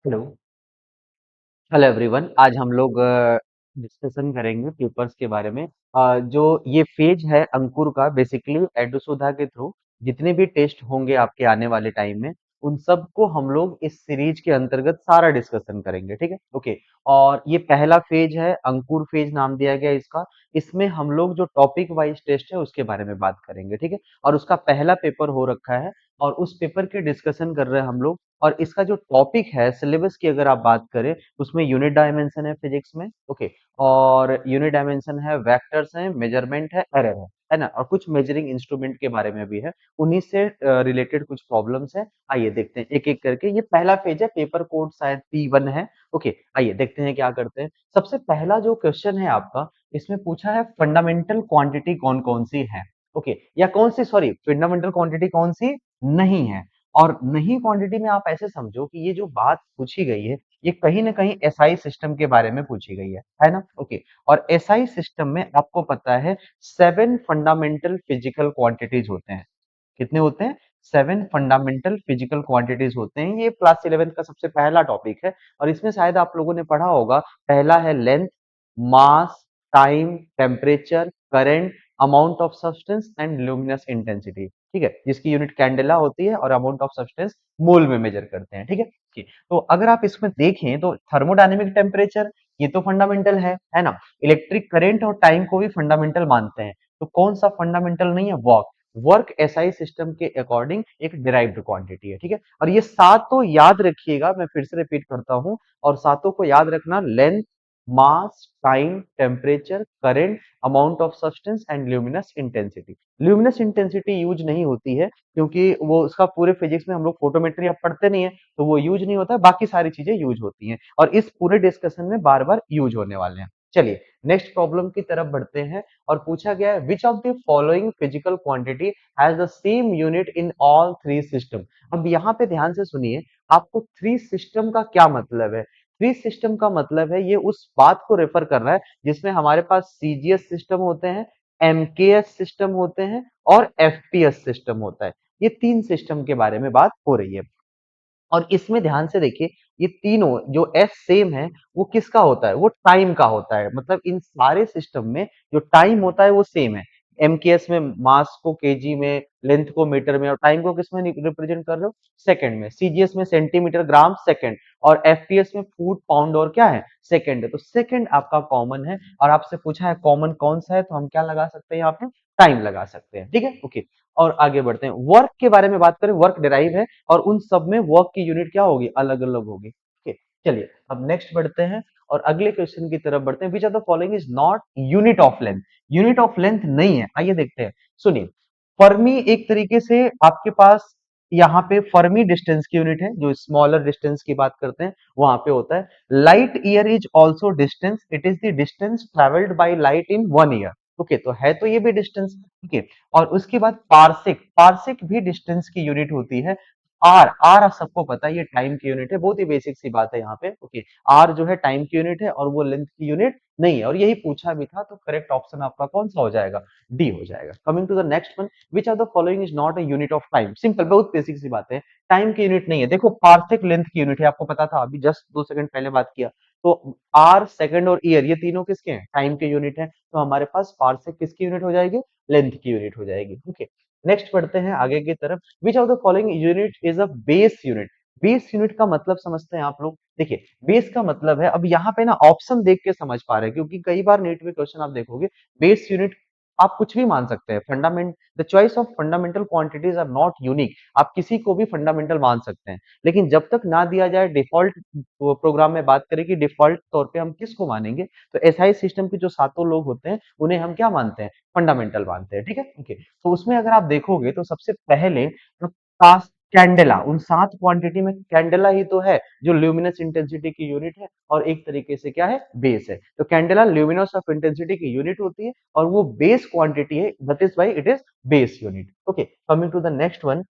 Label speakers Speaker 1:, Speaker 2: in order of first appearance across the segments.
Speaker 1: Hello hello everyone. आज हम लोग डिस्कशन करेंगे पेपर्स के बारे में। जो ये फेज है अंकुर का, बेसिकली एडुसुधा के थ्रू जितने भी टेस्ट होंगे आपके आने वाले टाइम में, उन सब को हम लोग इस सीरीज के अंतर्गत सारा डिस्कशन करेंगे। ठीक है, ओके। और ये पहला फेज है, अंकुर फेज नाम दिया गया इसका। इसमें हम लोग जो टॉपिक वाइज टेस्ट है उसके बारे में बात करेंगे। ठीक है, और उसका पहला पेपर हो रखा है और उस पेपर के डिस्कशन कर रहे हैं हम लोग। और इसका जो टॉपिक है, सिलेबस की अगर आप बात करें, उसमें यूनिट डायमेंशन है फिजिक्स में, ओके। और यूनिट डायमेंशन है, वेक्टर्स है, मेजरमेंट है, एरर है ना, और कुछ मेजरिंग इंस्ट्रूमेंट के बारे में भी है। उन्हीं से रिलेटेड कुछ प्रॉब्लम्स है। आइए देखते हैं एक एक करके। ये पहला पेज है, पेपर कोड शायद P1 है। ओके, आइए देखते हैं क्या करते हैं। सबसे पहला जो क्वेश्चन है आपका, इसमें पूछा है फंडामेंटल क्वांटिटी कौन कौन सी है। ओके, या कौन सी, सॉरी, फंडामेंटल क्वांटिटी कौन सी नहीं है। और नहीं क्वांटिटी में आप ऐसे समझो कि ये जो बात पूछी गई है, ये कहीं ना कहीं एसआई सिस्टम के बारे में पूछी गई है ना, ओके। और एसआई सिस्टम में आपको पता है 7 फंडामेंटल फिजिकल क्वांटिटीज होते हैं। कितने होते हैं? 7 फंडामेंटल फिजिकल क्वांटिटीज होते हैं। ये क्लास 11 का सबसे पहला टॉपिक है। और इसमें शायद आप लोगों ने पढ़ा होगा, पहला है length, mass, time, temperature, current, amount of substance and luminous intensity. ठीक है, जिसकी यूनिट कैंडेला होती है और अमाउंट ऑफ सब्सटेंस मोल में मेजर करते हैं। ठीक है, तो अगर आप इसमें देखें तो थर्मोडायनेमिक टेम्परेचर, ये तो फंडामेंटल है ना। इलेक्ट्रिक करंट और टाइम को भी फंडामेंटल मानते हैं। तो कौन सा फंडामेंटल नहीं है? वर्क। वर्क एसआई सिस्टम के अकॉर्डिंग एक डिराइव्ड क्वांटिटी है। ठीक है, और ये सातों याद रखिएगा, मैं फिर से रिपीट करता हूं। और सातों को याद रखना, length, mass, time, temperature, current, amount of substance and luminous intensity. Luminous intensity use नहीं होती है, क्योंकि वो उसका पूरे फिजिक्स में हम लोग फोटोमेट्री अब पढ़ते नहीं है, तो वो यूज नहीं होता है। बाकी सारी चीजें यूज होती हैं और इस पूरे डिस्कशन में बार बार यूज होने वाले हैं। चलिए नेक्स्ट प्रॉब्लम की तरफ बढ़ते हैं। और पूछा गया है, विच of the following physical quantity has the same unit in all three system. अब यहाँ पे ध्यान से सुनिए, आपको थ्री सिस्टम का क्या मतलब है। थ्री सिस्टम का मतलब है, ये उस बात को रेफर कर रहा है जिसमें हमारे पास सीजीएस सिस्टम होते हैं, एमकेएस सिस्टम होते हैं और एफपीएस सिस्टम होता है। ये तीन सिस्टम के बारे में बात हो रही है। और इसमें ध्यान से देखिए, ये तीनों जो एस सेम है, वो किसका होता है? वो टाइम का होता है। मतलब इन सारे सिस्टम में जो टाइम होता है वो सेम है। एमकेएस में मास को केजी में, लेंथ को मीटर में, और टाइम को किसमें रिप्रेजेंट कर रहे हो? सेकंड में। सीजीएस में सेंटीमीटर, ग्राम, सेकंड। और एफपीएस में फुट, पाउंड और क्या है? सेकंड है। तो सेकंड आपका कॉमन है। और आपसे पूछा है कॉमन कौन सा है, तो हम क्या लगा सकते हैं यहाँ पे? टाइम लगा सकते हैं। ठीक है, ओके। और आगे बढ़ते हैं, वर्क के बारे में बात करें, वर्क डिराइव है और उन सब में वर्क की यूनिट क्या होगी? अलग अलग होगी। ओके, चलिए अब नेक्स्ट बढ़ते हैं और अगले क्वेश्चन की तरफ बढ़ते हैं। Which of the following is not unit of length. Unit of length नहीं है। आइए देखते हैं, सुनिए। फर्मी एक तरीके से आपके पास यहाँ पे फर्मी डिस्टेंस की यूनिट है, जो स्मॉलर डिस्टेंस की बात करते हैं वहां पे होता है। Light year is also distance, it is the distance travelled by light in 1 year. Okay, तो है तो ये भी डिस्टेंस। ओके, और उसके बाद पार्सिक, पार्सिक भी डिस्टेंस की यूनिट होती है। आर, आर आप सबको पता है ये टाइम की यूनिट है, बहुत ही बेसिक सी बात है यहाँ पे। ओके, आर जो है टाइम की यूनिट है और वो लेंथ की यूनिट नहीं है। और यही पूछा भी था, तो करेक्ट ऑप्शन आपका कौन सा हो जाएगा? डी हो जाएगा। Coming to the next one, which of the following is not a unit of time. Simple, बहुत बेसिक सी बात है। टाइम की यूनिट नहीं है। देखो, पार्सिक लेंथ की यूनिट है, आपको पता था, अभी जस्ट 2 सेकंड पहले बात किया। तो आर, सेकंड और ईयर, ये तीनों किसके हैं? टाइम के यूनिट है। तो हमारे पास पार्सेक किसकी यूनिट हो जाएगी? लेंथ की यूनिट हो जाएगी। ओके, नेक्स्ट बढ़ते हैं आगे की तरफ। विच of the following unit is a base unit. Base unit का मतलब समझते हैं आप लोग। देखिए, बेस का मतलब है, अब यहाँ पे ना ऑप्शन देख के समझ पा रहे हैं, क्योंकि कई बार नीट में क्वेश्चन आप देखोगे, बेस यूनिट आप कुछ भी मान सकते हैं। Fundament, the choice of fundamental quantities are not unique. आप किसी को भी फंडामेंटल मान सकते हैं, लेकिन जब तक ना दिया जाए डिफॉल्ट प्रोग्राम में बात करें कि डिफॉल्ट तौर पे हम किसको मानेंगे, तो एसआई सिस्टम के जो सातों लोग होते हैं उन्हें हम क्या मानते हैं? फंडामेंटल मानते हैं। ठीक है, ओके। तो उसमें अगर आप देखोगे तो सबसे पहले तो कास्ट, कैंडेला, उन 7 क्वांटिटी में कैंडेला ही तो है जो ल्यूमिनस इंटेंसिटी की यूनिट है और एक तरीके से क्या है? बेस है। तो कैंडेला ल्यूमिनस ऑफ इंटेंसिटी की यूनिट होती है और वो बेस क्वांटिटी है, that is why it is base unit. Okay, coming to the next one.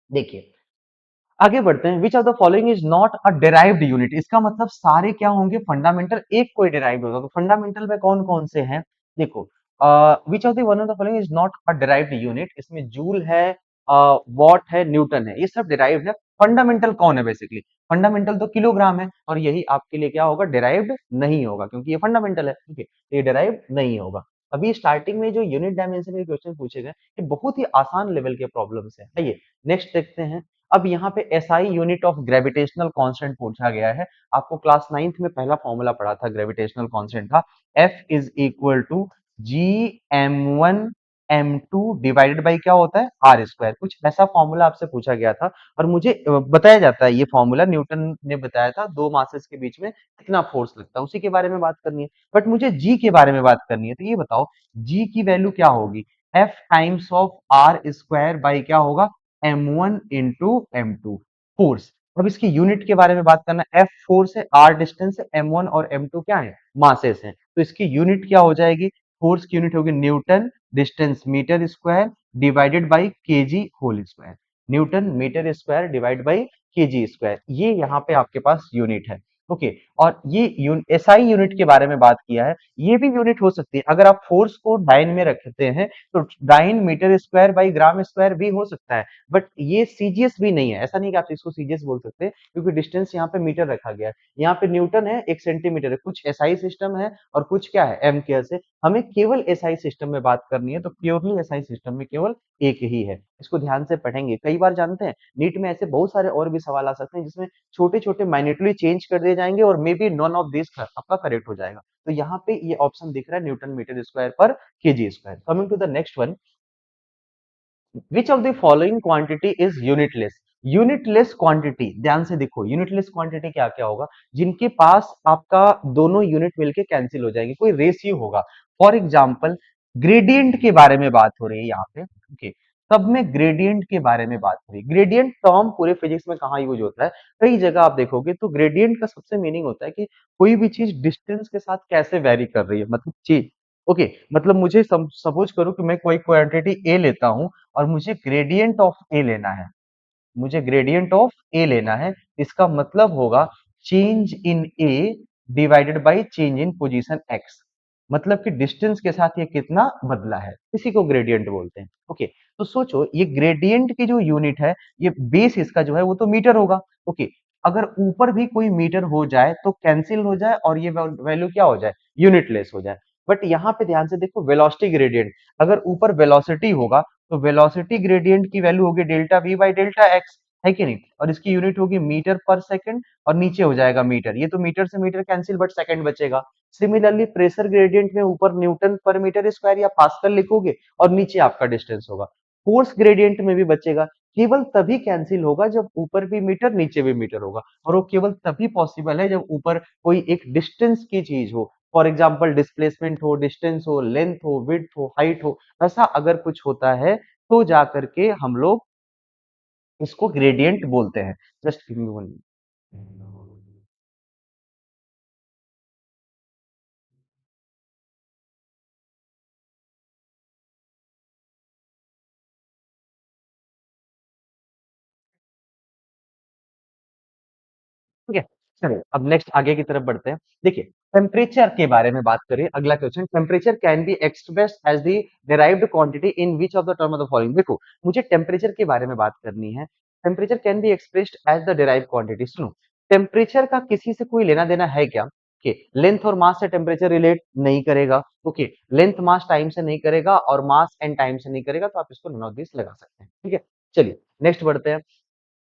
Speaker 1: देखिए, आगे बढ़ते हैं। Which of the following is not a derived unit. इसका मतलब सारे क्या होंगे? फंडामेंटल। एक कोई डिराइव्ड होगा। तो फंडामेंटल में कौन कौन से हैं? देखो, विच of the one of the following is not a derived unit. इसमें जूल है, वॉट है, न्यूटन है, ये सब डिराइव्ड है। फंडामेंटल कौन है बेसिकली? फंडामेंटल तो किलोग्राम है और यही आपके लिए क्या होगा? डिराइव्ड नहीं होगा क्योंकि ये फंडामेंटल है। ठीक है, ये डिराइव्ड नहीं होगा। अभी स्टार्टिंग में जो यूनिट डायमेंशन के क्वेश्चन पूछे गए, ये बहुत ही आसान लेवल के प्रॉब्लम्स हैं। आइए नेक्स्ट देखते हैं। अब यहाँ पे SI unit of gravitational constant पूछा गया है। आपको क्लास 9th में पहला फॉर्मूला पढ़ा था ग्रेविटेशनल कांस्टेंट का, F is equal to G M one M two divided by क्या होता है? R square. कुछ ऐसा फॉर्मूला आपसे पूछा गया था और मुझे बताया जाता है ये फॉर्मूला न्यूटन ने बताया था, दो मासेस के बीच में कितना फोर्स लगता है, उसी के बारे में बात करनी है। बट मुझे जी के बारे में बात करनी है, तो ये बताओ जी की वैल्यू क्या होगी? F times of are square by क्या होगा? M one into M two force. अब इसकी यूनिट के बारे में बात करना, एफ फोर्स है, आर डिस्टेंस है, एम वन और एम टू क्या है? मासेस हैं। तो इसकी यूनिट क्या हो जाएगी? फोर्स की यूनिट होगी newton, distance metre square divided by kg whole square. Newton metre square divide by kg square, ये यहाँ पे आपके पास यूनिट है। ओके, और ये एसआई यूनिट के बारे में बात किया है, ये भी यूनिट हो सकती है। अगर आप फोर्स को डाइन में रखते हैं तो dyne metre square by gram square भी हो सकता है, बट ये सीजीएस भी नहीं है। ऐसा नहीं कि आप इसको सीजीएस बोल सकते क्योंकि डिस्टेंस यहाँ पे मीटर रखा गया है, यहाँ पे न्यूटन है, 1 सेंटीमीटर है। कुछ एसआई सिस्टम है और कुछ क्या है? एम केयर से। हमें केवल एसआई सिस्टम में बात करनी है, तो प्योरली एसआई सिस्टम में केवल एक ही है। इसको ध्यान से पढ़ेंगे। कई बार जानते हैं नीट में ऐसे बहुत सारे और भी सवाल आ सकते हैं जिसमें छोटे छोटे माइन्यूटली चेंज कर दिए जाएंगे और may be none of this आपका करेक्ट हो जाएगा। तो यहाँ पे ये ऑप्शन दिख रहा है न्यूटन मीटर स्क्वायर पर kg square. Coming to the next one, which of the following quantity is unitless? Unitless quantity, ध्यान से देखो, यूनिटलेस क्वांटिटी क्या क्या होगा? जिनके पास आपका दोनों यूनिट मिलके कैंसिल हो जाएंगे, कोई रेशियो होगा। फॉर एग्जाम्पल ग्रेडियंट के बारे में बात हो रही है यहाँ पे। ओके, सब में ग्रेडियंट के बारे में बात हो रही है। ग्रेडियंट टर्म पूरे फिजिक्स में कहाँ यूज होता है? कई जगह आप देखोगे तो ग्रेडियंट का सबसे मीनिंग होता है कि कोई भी चीज डिस्टेंस के साथ कैसे वेरी कर रही है, मतलब चीज। ओके, मतलब मुझे सपोज करो कि मैं कोई क्वांटिटी ए लेता हूं और मुझे ग्रेडियंट ऑफ ए लेना है, मुझे ग्रेडियंट ऑफ ए लेना है। इसका मतलब होगा change in A divided by change in position x, मतलब कि डिस्टेंस के साथ ये कितना बदला है, इसी को ग्रेडियंट बोलते हैं। ओके, तो सोचो ये ग्रेडियंट की जो यूनिट है, ये बेस इसका जो है वो तो मीटर होगा। ओके, अगर ऊपर भी कोई मीटर हो जाए तो कैंसिल हो जाए और ये वैल्यू क्या हो जाए? यूनिटलेस हो जाए। बट यहाँ पे ध्यान से देखो वेलोसिटी ग्रेडियंट, अगर ऊपर वेलोसिटी होगा तो वेलोसिटी ग्रेडियंट की वैल्यू होगी delta v by delta x, है कि नहीं? और इसकी यूनिट होगी मीटर पर सेकंड और नीचे हो जाएगा मीटर। ये तो मीटर से मीटर कैंसिल बट सेकंड बचेगा। सिमिलरली प्रेशर ग्रेडियंट में ऊपर न्यूटन पर मीटर स्क्वायर या पास्कल लिखोगे और नीचे आपका डिस्टेंस होगा। फोर्स ग्रेडियंट में भी बचेगा, केवल तभी कैंसिल होगा जब ऊपर भी मीटर नीचे भी मीटर होगा, और वो केवल तभी पॉसिबल है जब ऊपर कोई एक डिस्टेंस की चीज हो। फॉर एग्जाम्पल डिस्प्लेसमेंट हो, डिस्टेंस हो, लेंथ हो, विड्थ हो, हाइट हो, ऐसा अगर कुछ होता है तो जा करके हम लोग इसको ग्रेडियंट बोलते हैं। Just give me one. ठीक है, चलिए अब नेक्स्ट आगे की तरफ बढ़ते हैं। देखिए टेम्परेचर के बारे में बात करें, अगला question, temperature can be expressed as the derived quantity in which of the term of the following. देखो मुझे टेम्परेचर के बारे में बात करनी है। Temperature can be expressed as the derived quantity. सुनो, टेम्परेचर का किसी से कोई लेना देना है क्या? ओके, लेंथ और मास से टेम्परेचर रिलेट नहीं करेगा। ओके, लेंथ मास टाइम से नहीं करेगा और मास एंड टाइम से नहीं करेगा, तो आप इसको नन ऑफ दिस लगा सकते हैं। ठीक है, चलिए नेक्स्ट बढ़ते हैं।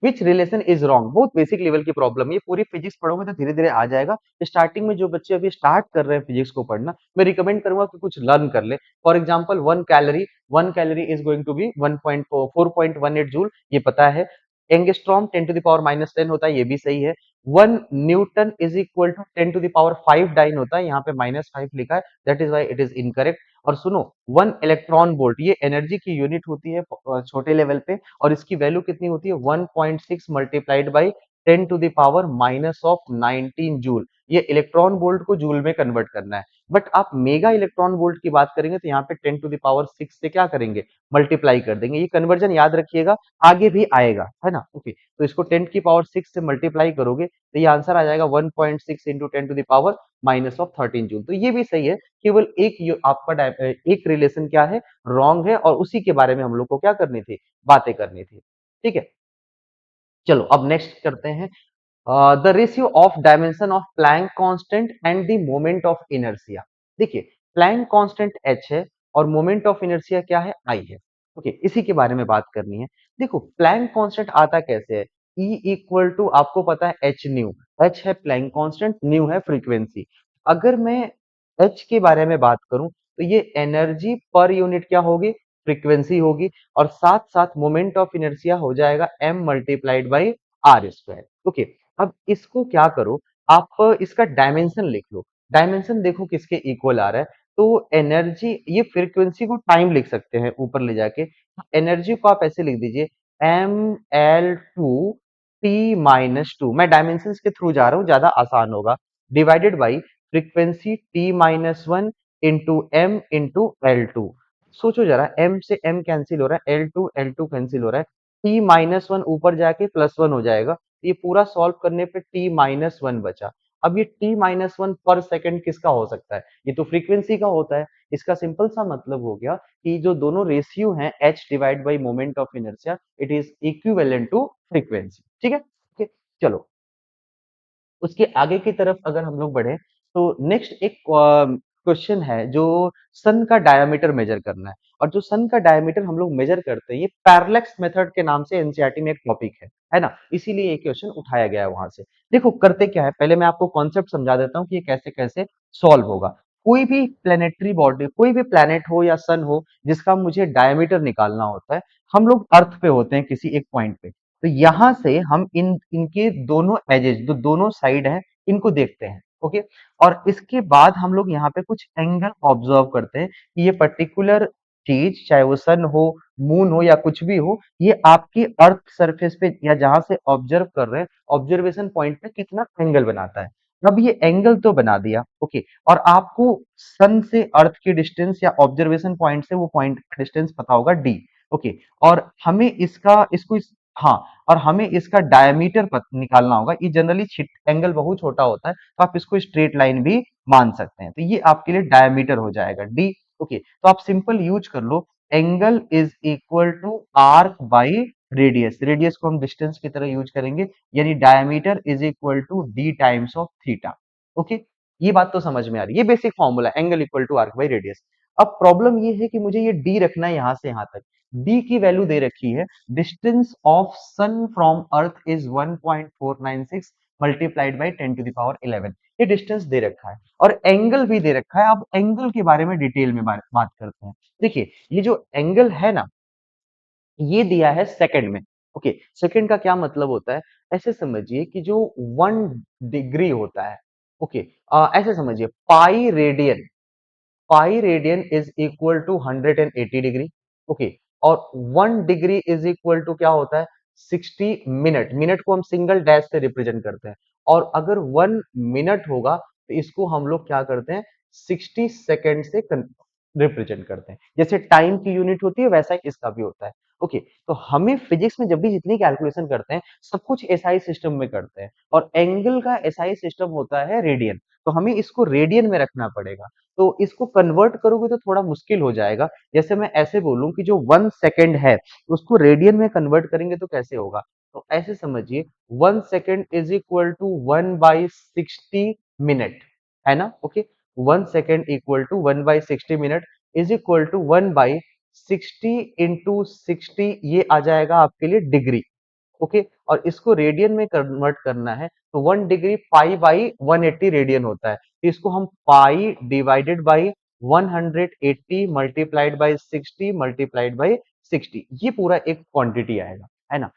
Speaker 1: विच रिलेशन इज रॉन्ग? बहुत बेसिक लेवल की प्रॉब्लम, ये पूरी फिजिक्स पढ़ोगे तो धीरे धीरे आ जाएगा। स्टार्टिंग में जो बच्चे अभी स्टार्ट कर रहे हैं फिजिक्स को पढ़ना, मैं रिकमेंड करूंगा कि कुछ लर्न कर ले। For example one calorie is going to be 4.18 joule, ये पता है। एंगस्ट्रॉम 10 to the power -10 होता है, ये भी सही है। 1 newton is equal to 10 to the power 5 dyne होता है, यहाँ पे -5 लिखा है, that is why it is incorrect. और सुनो, 1 इलेक्ट्रॉन वोल्ट ये एनर्जी की यूनिट होती है छोटे लेवल पे, और इसकी वैल्यू कितनी होती है? 1.6 multiplied by 10 to the power -19 joule. ये इलेक्ट्रॉन वोल्ट को जूल में कन्वर्ट करना है। बट आप मेगा इलेक्ट्रॉन वोल्ट की बात करेंगे तो यहाँ पे 10 to the power 6 से क्या करेंगे? मल्टीप्लाई कर देंगे। ये कन्वर्जन याद रखिएगा, आगे भी आएगा, है ना? ओके, तो इसको 10 की पावर 6 से मल्टीप्लाई करोगे तो ये आंसर आ जाएगा 1.6 into 10 to the power -13 joule. तो ये भी सही है, केवल एक आपका एक रिलेशन क्या है? रॉन्ग है, और उसी के बारे में हम लोग को क्या करनी थी? बातें करनी थी। ठीक है, चलो अब नेक्स्ट करते हैं the ratio of dimension of Planck constant and the moment of inertia. देखिए प्लैंक कांस्टेंट h है और मोमेंट ऑफ इनर्शिया क्या है, I है। ओके, इसी के बारे में बात करनी है। देखो प्लैंक कांस्टेंट आता कैसे है, E इक्वल टू आपको पता है h न्यू, h है प्लैंक कांस्टेंट, न्यू है फ्रीक्वेंसी। अगर मैं h के बारे में बात करूं तो ये एनर्जी पर यूनिट क्या होगी, फ्रीक्वेंसी होगी, और साथ साथ मोमेंट ऑफ इनर्शिया हो जाएगा m multiplied by R square. Okay, अब इसको क्या करो, आप इसका डायमेंशन लिख लो। डायमेंशन देखो किसके इक्वल आ रहा है, तो एनर्जी, ये फ्रीक्वेंसी को टाइम लिख सकते हैं ऊपर ले जाके, एनर्जी को आप ऐसे लिख दीजिए ml2t-2, मैं डायमेंशन के थ्रू जा रहा हूँ, ज्यादा आसान होगा, divided by frequency t-1 into m into L2। सोचो जरा, m से m कैंसिल हो रहा है, L2 कैंसिल हो रहा है, t-1 ऊपर जाके +1 हो जाएगा, ये पूरा सॉल्व करने पे t-1 बचा। अब ये t-1 पर सेकंड किसका हो सकता है, ये तो फ्रीक्वेंसी का होता है। इसका सिंपल सा मतलब हो गया कि जो दोनों रेशियो हैं h divide by moment of inertia, it is equivalent to frequency. ठीक है, ओके, चलो उसके आगे की तरफ अगर हम लोग बढ़े तो नेक्स्ट एक क्वेश्चन है जो सन का डायमीटर मेजर करना है। और जो सन का डायमीटर हम लोग मेजर करते हैं, ये पैरलेक्स मेथड के नाम से एनसीईआरटी में एक टॉपिक है ना, इसीलिए ये क्वेश्चन उठाया गया है वहां से। देखो करते क्या है, पहले मैं आपको कॉन्सेप्ट समझा देता हूँ कि ये कैसे कैसे सॉल्व होगा। कोई भी प्लेनेटरी बॉडी, कोई भी प्लेनेट हो या सन हो जिसका मुझे डायमीटर निकालना होता है, हम लोग अर्थ पे होते हैं किसी एक पॉइंट पे, तो यहां से हम इनके दोनों एजेस, जो दोनों साइड हैं, इनको देखते हैं। ओके, और इसके बाद हम लोग यहाँ पे कुछ एंगल ऑब्जर्व करते हैं कि ये पर्टिकुलर चीज, चाहे वो सन हो, मून हो या कुछ भी हो, ये आपकी अर्थ सरफेस पे या जहां से ऑब्जर्व कर रहे हैं, ऑब्जर्वेशन पॉइंट पे कितना एंगल बनाता है। अब ये एंगल तो बना दिया, ओके, और आपको सन से अर्थ की डिस्टेंस या ऑब्जर्वेशन पॉइंट से वो पॉइंट का डिस्टेंस पता होगा d। ओके, और हमें हाँ, और हमें इसका डायमीटर निकालना होगा। ये जनरली एंगल बहुत छोटा होता है, तो आप इसको स्ट्रेट लाइन भी मान सकते हैं, तो ये आपके लिए डायमीटर हो जाएगा डी। ओके, तो आप सिंपल यूज कर लो, angle is equal to arc by radius, radius को हम डिस्टेंस की तरह यूज करेंगे, यानी diameter is equal to D times of theta. Okay, ये बात तो समझ में आ रही है, ये basic formula, angle equal to arc by radius. अब प्रॉब्लम ये है कि मुझे ये डी रखना है यहां से यहां तक। डी की वैल्यू दे रखी है, distance of sun from earth is 1.496 multiplied by 10⁻11, ये डिस्टेंस दे रखा है, और एंगल भी दे रखा है। अब एंगल के बारे में डिटेल में बात करते हैं। देखिए ये जो एंगल है ना, ये दिया है सेकंड में। ओके, सेकंड का क्या मतलब होता है, ऐसे समझिए कि जो 1 डिग्री होता है, ओके, ऐसे समझिए pi radian is equal to 180 degree. Okay, और 1 डिग्री इज इक्वल टू क्या होता है, 60 मिनट। मिनट को हम सिंगल डैश से रिप्रेजेंट करते हैं, और अगर 1 मिनट होगा तो इसको हम लोग क्या करते हैं, 60 सेकेंड से रिप्रेजेंट करते हैं। जैसे टाइम की यूनिट होती है वैसा ही इसका भी होता है। ओके, तो हमें फिजिक्स में जब भी जितनी कैलकुलेशन करते हैं, सब कुछ एसआई सिस्टम में करते हैं, और एंगल का एसआई सिस्टम होता है रेडियन, तो हमें इसको रेडियन में रखना पड़ेगा। तो इसको कन्वर्ट करोगे तो थोड़ा मुश्किल हो जाएगा। जैसे मैं ऐसे बोलूं कि जो 1 सेकेंड है उसको रेडियन में कन्वर्ट करेंगे तो कैसे होगा, तो ऐसे समझिए 1 second is equal to 1/60 minute, है ना। Okay, 1 second equal to 1/60 minute is equal to 1/60 into 60, ये आ जाएगा आपके लिए डिग्री। ओके, और इसको रेडियन में कन्वर्ट करना है, तो 1 डिग्री पाई बाई 180 रेडियन होता है, तो इसको हम पाई divided by 180 multiplied by 60 multiplied by 60, ये पूरा एक क्वांटिटी आएगा, है ना।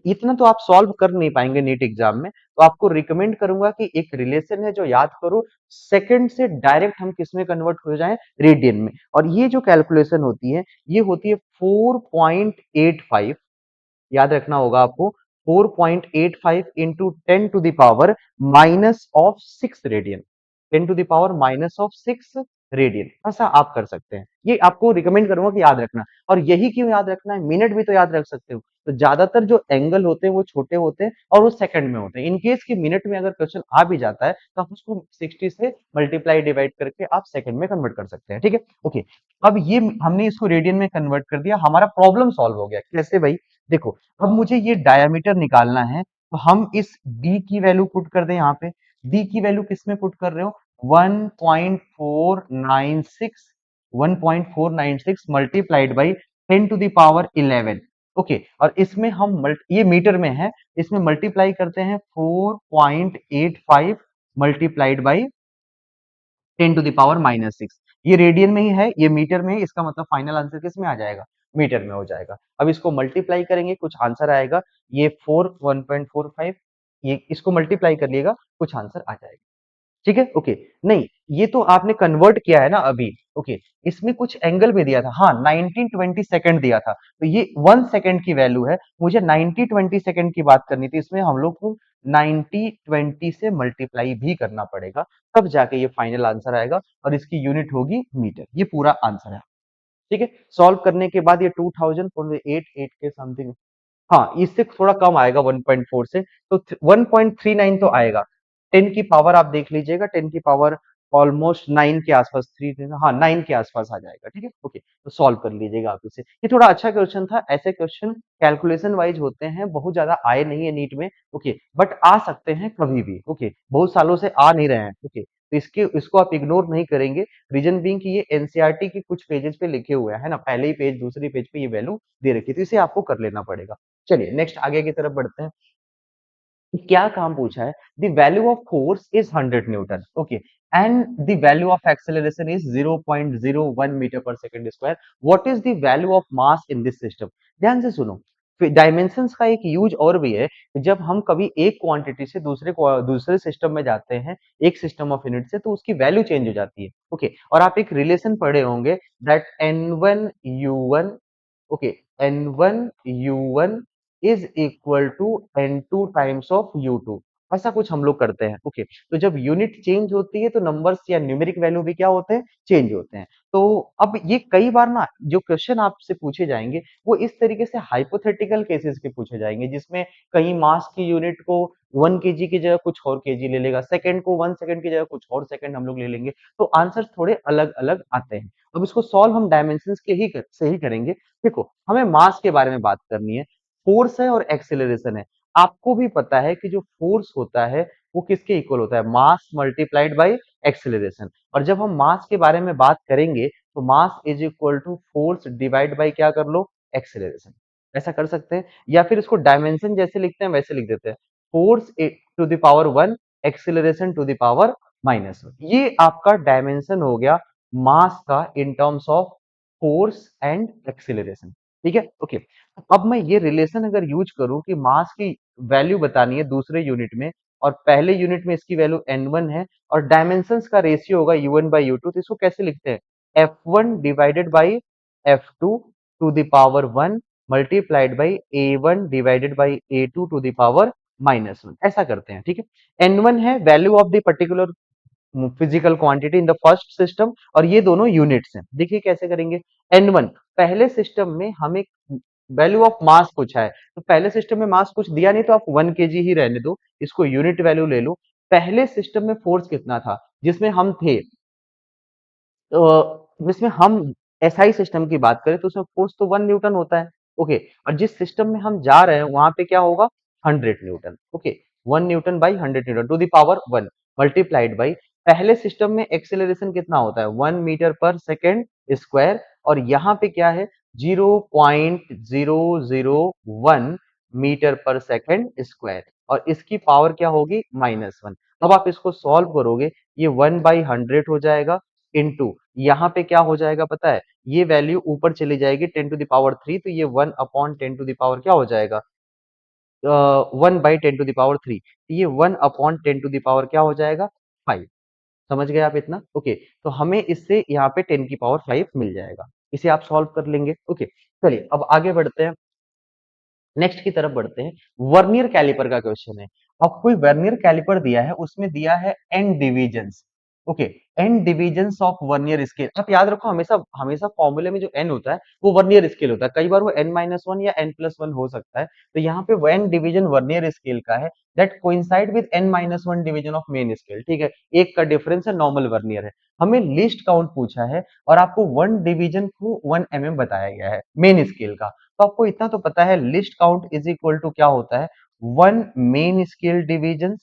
Speaker 1: इतना तो आप सॉल्व कर नहीं पाएंगे नीट एग्जाम में, तो आपको रिकमेंड करूंगा कि एक रिलेशन है जो याद करो, सेकंड से डायरेक्ट हम किस में कन्वर्ट हो जाए, रेडियन में। और ये जो कैलकुलेशन होती है, ये होती है 4.85, याद रखना होगा आपको, 4.85 इंटू 10⁻⁻6 रेडियन, 10⁻⁻6 रेडियन, ऐसा आप कर सकते हैं। ये आपको रिकमेंड करूंगा कि याद रखना। और यही क्यों याद रखना है, मिनट भी तो याद रख सकते हो। तो ज्यादातर जो एंगल होते हैं वो छोटे होते हैं और वो सेकंड में होते हैं। इन केस की मिनट में अगर क्वेश्चन आ भी जाता है तो आप उसको 60 से मल्टीप्लाई डिवाइड करके आप सेकंड में कन्वर्ट कर सकते हैं। ठीक है, ओके, अब ये हमने इसको रेडियन में कन्वर्ट कर दिया, हमारा प्रॉब्लम सॉल्व हो गया। कैसे भाई, देखो अब मुझे ये डायमीटर निकालना है, तो हम इस d की वैल्यू पुट कर दें यहाँ पे। d की वैल्यू किस में पुट कर रहे हो? 1.496 1.496 multiplied by 10 to the power 11। Okay, और इसमें हम ये मीटर में है, इसमें मल्टीप्लाई करते हैं 4.85 multiplied by 10 to the power -6। ये रेडियन में ही है, ये मीटर में है, इसका मतलब फाइनल आंसर किस में आ जाएगा? मीटर में हो जाएगा। अब इसको मल्टीप्लाई करेंगे, कुछ आंसर आएगा। ये 4 1.45, ये इसको मल्टीप्लाई कर लिएगा, कुछ आंसर आ जाएगा। ठीक है, ओके। नहीं, ये तो आपने कन्वर्ट किया है ना अभी। ओके, इसमें कुछ एंगल में दिया था, हाँ 1920 सेकंड दिया था, तो ये 1 सेकंड की वैल्यू है। मुझे 90-20 सेकंड की बात करनी थी, इसमें हम लोग को 90-20 से मल्टीप्लाई भी करना पड़ेगा, तब जाके ये फाइनल आंसर आएगा, और इसकी यूनिट होगी मीटर। ये पूरा आंसर है। ठीक है, सॉल्व करने के बाद ये 2000 के समथिंग, हाँ, इससे थोड़ा कम आएगा 1.4 से, तो 1.39 तो आएगा। 10 की पावर आप देख लीजिएगा, 10 की पावर ऑलमोस्ट 9 के आसपास, 3, हाँ 9 के आसपास आ जाएगा। ठीक है, ओके, तो सॉल्व कर लीजिएगा आप इसे। ये थोड़ा अच्छा क्वेश्चन था, ऐसे क्वेश्चन कैलकुलेशन वाइज होते हैं, बहुत ज्यादा आए नहीं है नीट में। ओके, बट आ सकते हैं कभी भी। ओके, बहुत सालों से आ नहीं रहे हैं। ओके, तो इसको आप इग्नोर नहीं करेंगे। रीजन बीइंग कि ये एनसीईआरटी के कुछ पेजेस पे लिखे हुए हैं ना, पहले ही पेज दूसरे पेज पे ये वैल्यू दे रखी है, तो इसे आपको कर लेना पड़ेगा। चलिए नेक्स्ट आगे की तरफ बढ़ते हैं। क्या काम पूछा है? The value of force is 100 newton, okay, and the value of acceleration is 0.01 metre per second square. What is the value of mass in this system? ध्यान से सुनो, डायमेंशंस का एक यूज और भी है। जब हम कभी एक क्वांटिटी से दूसरे सिस्टम में जाते हैं, एक सिस्टम ऑफ यूनिट से, तो उसकी वैल्यू चेंज हो जाती है। ओके, और आप एक रिलेशन पढ़े होंगे, that n1u1, okay, n1u1 is equal to n2 times of u2। ऐसा कुछ हम लोग करते हैं। ओके, तो जब यूनिट चेंज होती है, तो नंबर्स या न्यूमेरिक वैल्यू भी क्या होते हैं? चेंज होते हैं। तो अब ये कई बार ना जो क्वेश्चन आपसे पूछे जाएंगे, वो इस तरीके से हाइपोथेटिकल केसेस के पूछे जाएंगे, जिसमें कहीं मास की यूनिट को 1 केजी की जगह कुछ और केजी ले लेगा, सेकंड को 1 सेकंड की जगह कुछ और सेकंड हम लोग ले लेंगे, तो आंसर थोड़े अलग अलग आते हैं। अब इसको सॉल्व हम डायमेंशन से ही करेंगे। देखो, हमें मास के बारे में बात करनी है, फोर्स है और एक्सेलरेशन है। आपको भी पता है कि जो फोर्स होता है, वो किसके इक्वल होता है? Mass multiplied by acceleration. और जब हम मास के बारे में बात करेंगे, तो mass is equal to force divide by क्या कर लो? एक्सेलरेशन। ऐसा कर सकते हैं, या फिर इसको डायमेंशन जैसे लिखते हैं वैसे लिख देते हैं, force to the power 1, acceleration to the power -1। ये आपका डायमेंशन हो गया मास का in terms of force and acceleration. ठीक है, ओके। अब मैं ये रिलेशन अगर यूज करूं कि मास की वैल्यू बतानी है दूसरे यूनिट में, और पहले यूनिट में इसकी वैल्यू n1 है, और डायमेंशंस का रेशियो होगा u1 बाई u2, तो इसको कैसे लिखते हैं? f1 divided by f2 to the power 1 multiplied by a1 divided by a2 to the power -1। ऐसा करते हैं। ठीक है, n1 है value of the particular physical quantity in the first system, और ये दोनों यूनिट्स हैं। देखिए कैसे करेंगे। n1 पहले सिस्टम में हमें वैल्यू ऑफ मास पूछा है, तो पहले सिस्टम में मास कुछ दिया नहीं, तो आप 1 केजी ही रहने दो, इसको यूनिट वैल्यू ले लो। पहले सिस्टम में फोर्स कितना था जिसमें हम थे? जिसमें हम एसआई सिस्टम की बात करें, तो उसमें फोर्स तो 1 न्यूटन होता है। ओके, और जिस सिस्टम में हम जा रहे हैं वहां पे क्या होगा? 100 newton. Okay, 1 newton by 100 newton to the power 1 multiplied by, पहले सिस्टम में एक्सेलरेशन कितना होता है? 1 मीटर पर सेकेंड स्क्वायर, और यहाँ पे क्या है? 0.001 मीटर पर सेकेंड स्क्वायर, और इसकी पावर क्या होगी? -1। अब आप इसको सॉल्व करोगे, ये 1/100 हो जाएगा, इनटू यहाँ पे क्या हो जाएगा पता है? ये वैल्यू ऊपर चली जाएगी 10 टू द पावर 3, तो ये 1 अपॉन 10 टू द पावर क्या हो जाएगा? 1/10 टू द पावर 3, ये 1 अपॉन 10 टू द पावर क्या हो जाएगा? 5। समझ गए आप इतना? ओके, तो हमें इससे यहाँ पे 10 की पावर 5 मिल जाएगा। इसे आप सॉल्व कर लेंगे। ओके, चलिए अब आगे बढ़ते हैं, नेक्स्ट की तरफ बढ़ते हैं। वर्नियर कैलिपर का क्वेश्चन है। अब कोई वर्नियर कैलिपर दिया है, उसमें दिया है n divisions. Okay, n divisions of vernier scale. आप याद रखो, हमेशा हमेशा फॉर्मूले में जो एन होता है वो वर्नियर स्केल होता है, कई बार वो n-1 या n+1 हो सकता है। तो यहाँ पे एन डिवीजन वर्नियर स्केल का है, that coincide with n-1 division of main scale. ठीक है, एक का डिफरेंस है, नॉर्मल वर्नियर है। हमें लिस्ट काउंट पूछा है, और आपको वन डिवीजन को 1 mm बताया गया है मेन स्केल का। तो आपको इतना तो पता है least count is equal to क्या होता है, one main scale division,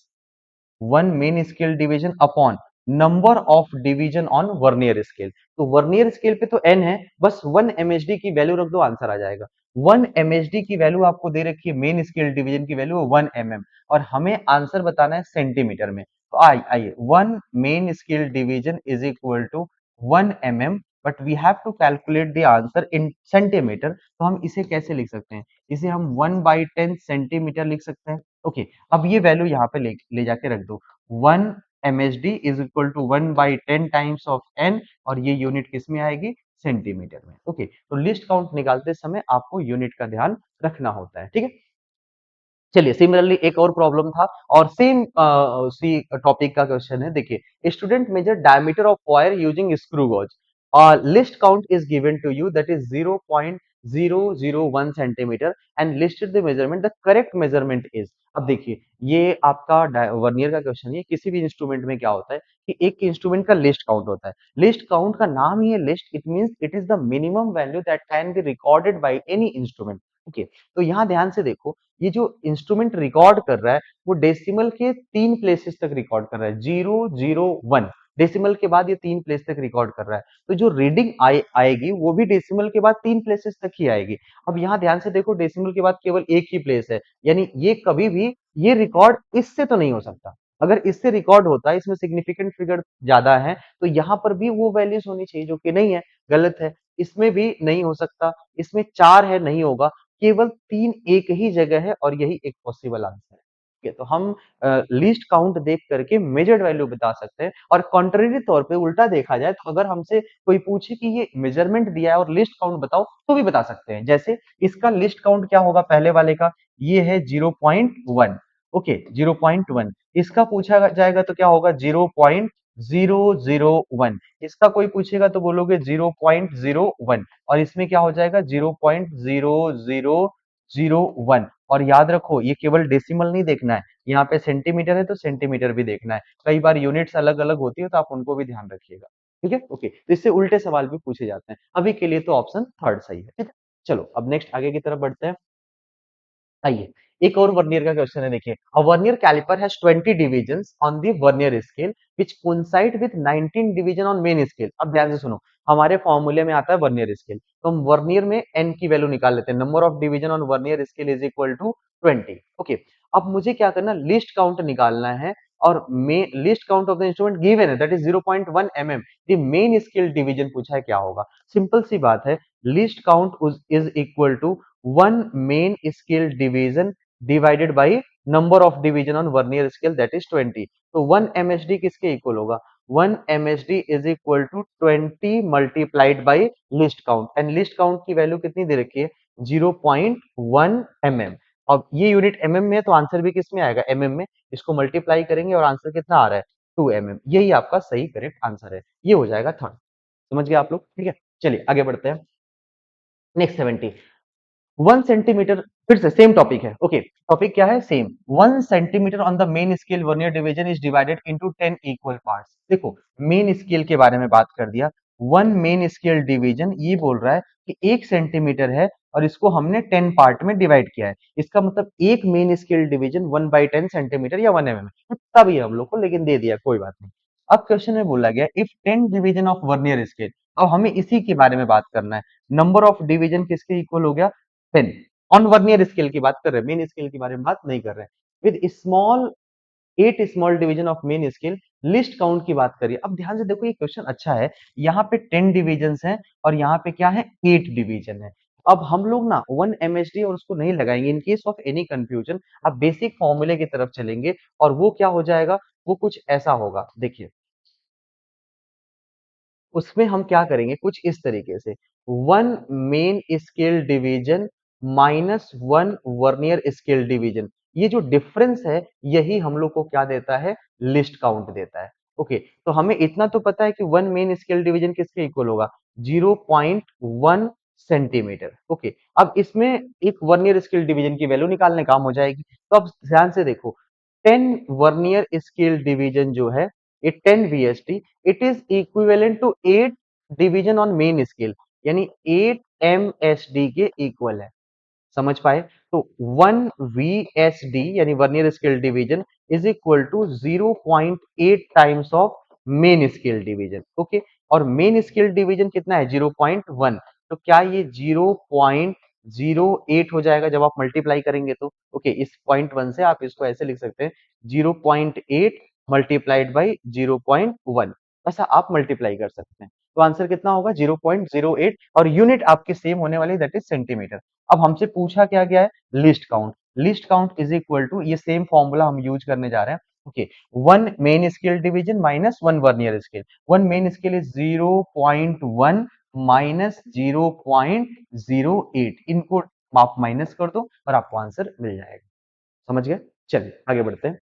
Speaker 1: one main scale division upon number of division on vernier scale. तो वर्नियर स्केल पे तो एन है, बस वन एमएचडी की वैल्यू रख दो, आंसर आ जाएगा। वन एमएचडी की वैल्यू आपको दे रखी है, मेन स्केल डिवीजन की वैल्यू वन एमएम, और हमें आंसर बताना है सेंटीमीटर में। तो आइए, one main scale division is equal to one mm, but we have to calculate the answer in centimetre. तो हम इसे कैसे लिख सकते हैं, इसे हम 1/10 सेंटीमीटर लिख सकते हैं। ओके, अब ये वैल्यू यहाँ पे ले जाके रख दो, one MSD is equal to 1/10 times of n, और ये यूनिट किस में आएगी, सेंटीमीटर में। ओके, तो लिस्ट काउंट निकालते समय आपको यूनिट का ध्यान रखना होता है, ठीक है। चलिए, सिमिलरली एक और प्रॉब्लम था, और सेम सी टॉपिक का क्वेश्चन है। देखिए, student measure diameter of wire using screw gauge, least count is given to you, that is 0.001 centimetre, and listed the measurement, the correct measurement is. अब देखिए, ये आपका वर्नियर का क्वेश्चन है। किसी भी इंस्ट्रूमेंट में क्या होता है कि एक इंस्ट्रूमेंट का लिस्ट काउंट होता है। लिस्ट काउंट का नाम ही है list, it means it is the minimum value that can be recorded by any instrument. Okay, तो यहाँ ध्यान से देखो, ये जो इंस्ट्रूमेंट रिकॉर्ड कर रहा है वो डेसिमल के 3 प्लेसेस तक रिकॉर्ड कर रहा है, 001 डेसिमल के बाद ये 3 प्लेस तक रिकॉर्ड कर रहा है। तो जो रीडिंग आएगी वो भी डेसिमल के बाद 3 प्लेसेस तक ही आएगी। अब यहाँ ध्यान से देखो, डेसिमल के बाद केवल एक ही प्लेस है, यानी ये कभी भी ये रिकॉर्ड इससे तो नहीं हो सकता। अगर इससे रिकॉर्ड होता है, इसमें सिग्निफिकेंट फिगर ज्यादा है, तो यहाँ पर भी वो वैल्यूज होनी चाहिए, जो कि नहीं है, गलत है। इसमें भी नहीं हो सकता, इसमें 4 है, नहीं होगा, केवल 3 एक ही जगह है, और यही एक पॉसिबल आंसर है। ठीक है, तो हम लीस्ट काउंट देख करके मेजर्ड वैल्यू बता सकते हैं। और कॉन्ट्रेरी तौर पे उल्टा देखा जाए तो अगर हमसे कोई पूछे कि ये मेजरमेंट दिया है और लिस्ट काउंट बताओ, तो भी बता सकते हैं। जैसे इसका लिस्ट काउंट क्या होगा, पहले वाले का, ये है 0.1। ओके, 0.1, इसका पूछा जाएगा तो क्या होगा, 0.001। इसका कोई पूछेगा तो बोलोगे 0.01, और इसमें क्या हो जाएगा, 0.0001। और याद रखो, ये केवल डेसिमल नहीं देखना है, यहाँ पे सेंटीमीटर है तो सेंटीमीटर भी देखना है। कई बार यूनिट्स अलग अलग होती है, तो आप उनको भी ध्यान रखिएगा। ठीक है, ओके, तो इससे उल्टे सवाल भी पूछे जाते हैं। अभी के लिए तो ऑप्शन थर्ड सही है, ठीक है। चलो, अब नेक्स्ट आगे की तरफ बढ़ते हैं। आइए, एक और वर्नियर का क्वेश्चन है। देखिए, a vernier calliper has 20 divisions on the vernier scale which coincide with 19 division on main scale. अब ध्यान से सुनो, हमारे फॉर्मूले में आता है वर्नियर स्केल, तो हम वर्नियर में एन की वैल्यू निकाल लेते हैं, number of division on vernier scale is equal to 20। Okay, अब मुझे क्या करना, लिस्ट काउंट निकालना है, और least count of the instrument given है, that is 0.1 mm। The main scale division पूछा है, क्या होगा, सिंपल सी बात है, least count is equal to one main scale division divided by number of division on vernier scale, that is 20। तो one MHD किसके इक्वल होगा, one MSD is equal to 20 multiplied by least count, and least count की value कितनी दे रखी है, 0.1 mm। अब ये यूनिट एमएम में है, तो आंसर भी किस में आएगा, एमएम में। इसको मल्टीप्लाई करेंगे और आंसर कितना आ रहा है, 2 mm। यही आपका सही करेक्ट आंसर है, ये हो जाएगा थर्ड। समझ गए आप लोग, ठीक है। चलिए आगे बढ़ते हैं। नेक्स्ट 70, 1 सेंटीमीटर, फिर से सेम टॉपिक है। ओके, टॉपिक क्या है, same. 1 centimetre on the main scale vernier division is divided into 10 equal parts. देखो, मेन स्केल के बारे में बात कर दिया। वन मेन स्केल डिवीजन ये बोल रहा है कि 1 सेंटीमीटर है, और इसको हमने 10 पार्ट में डिवाइड किया है। इसका मतलब एक मेन स्केल डिवीजन 1/10 सेंटीमीटर या 1 mm है, तभी हम लोग को लेकिन दे दिया, कोई बात नहीं। अब क्वेश्चन में बोला गया, if 10 division of vernier scale, अब हमें इसी के बारे में बात करना है। नंबर ऑफ डिवीजन किसके इक्वल हो गया, 10। ऑन वर्नियर स्केल की बात कर रहे हैं, मेन स्केल के बारे में बात नहीं कर रहे हैं। With small 8 small division of main scale, list count की बात करिए। अब ध्यान से देखो, ये क्वेश्चन अच्छा है। यहाँ पे 10 डिवीजन हैं, और यहाँ पे क्या है, 8 डिवीजन है। अब हम लोग ना 1 एमएचडी और उसको नहीं लगाएंगे, in case of any confusion अब बेसिक फॉर्मूले की तरफ चलेंगे, और वो क्या हो जाएगा, वो कुछ ऐसा होगा। देखिए, उसमें हम क्या करेंगे, कुछ इस तरीके से, one main scale division minus one vernier scale division, ये जो डिफरेंस है यही हम लोग को क्या देता है, लिस्ट काउंट देता है। ओके, तो हमें इतना तो पता है कि वन मेन स्केल डिवीजन किसके इक्वल होगा, 0.1 सेंटीमीटर। ओके, अब इसमें एक वर्नियर स्केल डिवीजन की वैल्यू निकालने काम हो जाएगी। तो अब ध्यान से देखो, 10 वर्नियर स्केल डिवीजन जो है, ये 10 VSD, it is equivalent to 8 division on main scale, यानी 8 एमएसडी के इक्वल है। समझ पाए? तो 1 VSD यानी vernier scale division is equal to 0.8 times of main scale division. Okay, और मेन स्केल डिवीजन कितना है? 0.1। तो क्या ये 0.08 हो जाएगा जब आप मल्टीप्लाई करेंगे तो? ओके, इस पॉइंट 1 से आप इसको ऐसे लिख सकते हैं 0.8 मल्टीप्लाइड बाई 0.1, ऐसा आप मल्टीप्लाई कर सकते हैं। तो आंसर कितना होगा? 0.08, और यूनिट आपकी सेम होने वाली, दैट इज सेंटीमीटर। अब हमसे पूछा क्या गया है? Least count. Least count is equal to, ये सेम फॉर्मूला हम यूज करने जा रहे हैं। Okay, 1 main scale division minus 1 vernier scale. 1 main scale is 0.1 minus 0.08, इनको आप माइनस कर दो और आपको आंसर मिल जाएगा। समझ गए? चलिए आगे बढ़ते हैं।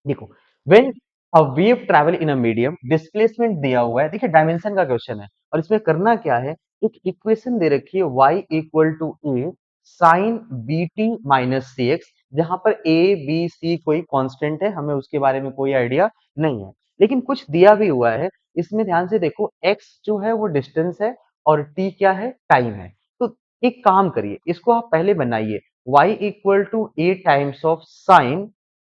Speaker 1: देखो, when a wave travel in a medium, displacement दिया हुआ है। देखिए, डायमेंशन का क्वेश्चन है और इसमें करना क्या है, एक इक्वेशन दे रखी है y equal to a sine b t minus c x, जहां पर ए बी सी कोई कांस्टेंट है, हमें उसके बारे में कोई आइडिया नहीं है, लेकिन कुछ दिया भी हुआ है। इसमें ध्यान से देखो, x जो है वो डिस्टेंस है और t क्या है? टाइम है। तो एक काम करिए, इसको आप पहले बनाइए, y equal to a times of sine,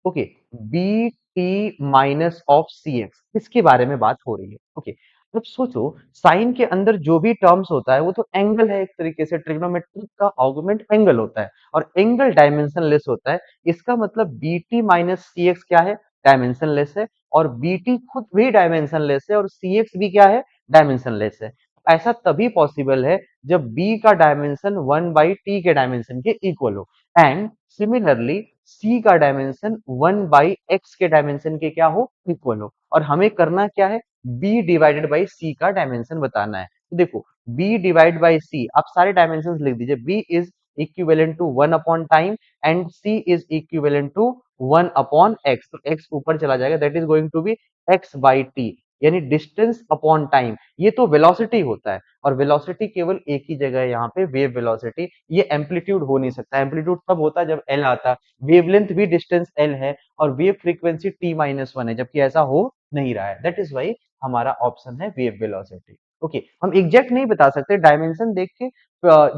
Speaker 1: okay, b t minus of c x, इसके बारे में बात हो रही है। ओके, अब सोचो, साइन के अंदर जो भी टर्म्स होता है वो तो एंगल है, एक तरीके से ट्रिग्नोमेट्रिक का आर्गुमेंट एंगल होता है, और एंगल डायमेंशन लेस होता है। इसका मतलब B t minus c x क्या है? डायमेंशन लेस है, और बी टी खुद भी डायमेंशन लेस है, और सी एक्स भी क्या है? डायमेंशन लेस है। ऐसा तभी पॉसिबल है जब बी का डायमेंशन 1/t के डायमेंशन के इक्वल हो, एंड सिमिलरली सी का डायमेंशन 1/x के डायमेंशन के क्या हो? इक्वल हो। और हमें करना क्या है? b डिवाइडेड बाई सी का डायमेंशन बताना है। तो देखो, b डिवाइड बाई सी, आप सारे डायमेंशन लिख दीजिए। b is equivalent to 1 upon time and c is equivalent to 1 upon x। तो x ऊपर चला जाएगा, that is going to be x by t, यानी डिस्टेंस अपॉन टाइम। ये तो वेलोसिटी होता है, और वेलोसिटी केवल एक ही जगह है यहाँ पे, वेव वेलोसिटी। ये एम्पलीट्यूड हो नहीं सकता, एम्पलीट्यूड तब होता है जब एल आता है। वेवलेंथ भी डिस्टेंस एल है, और वेव फ्रीक्वेंसी टी माइनस 1 है, जबकि ऐसा हो नहीं रहा है। दैट इज वाई हमारा ऑप्शन है वेव वेलोसिटी। ओके, हम एग्जैक्ट नहीं बता सकते, डायमेंशन देख के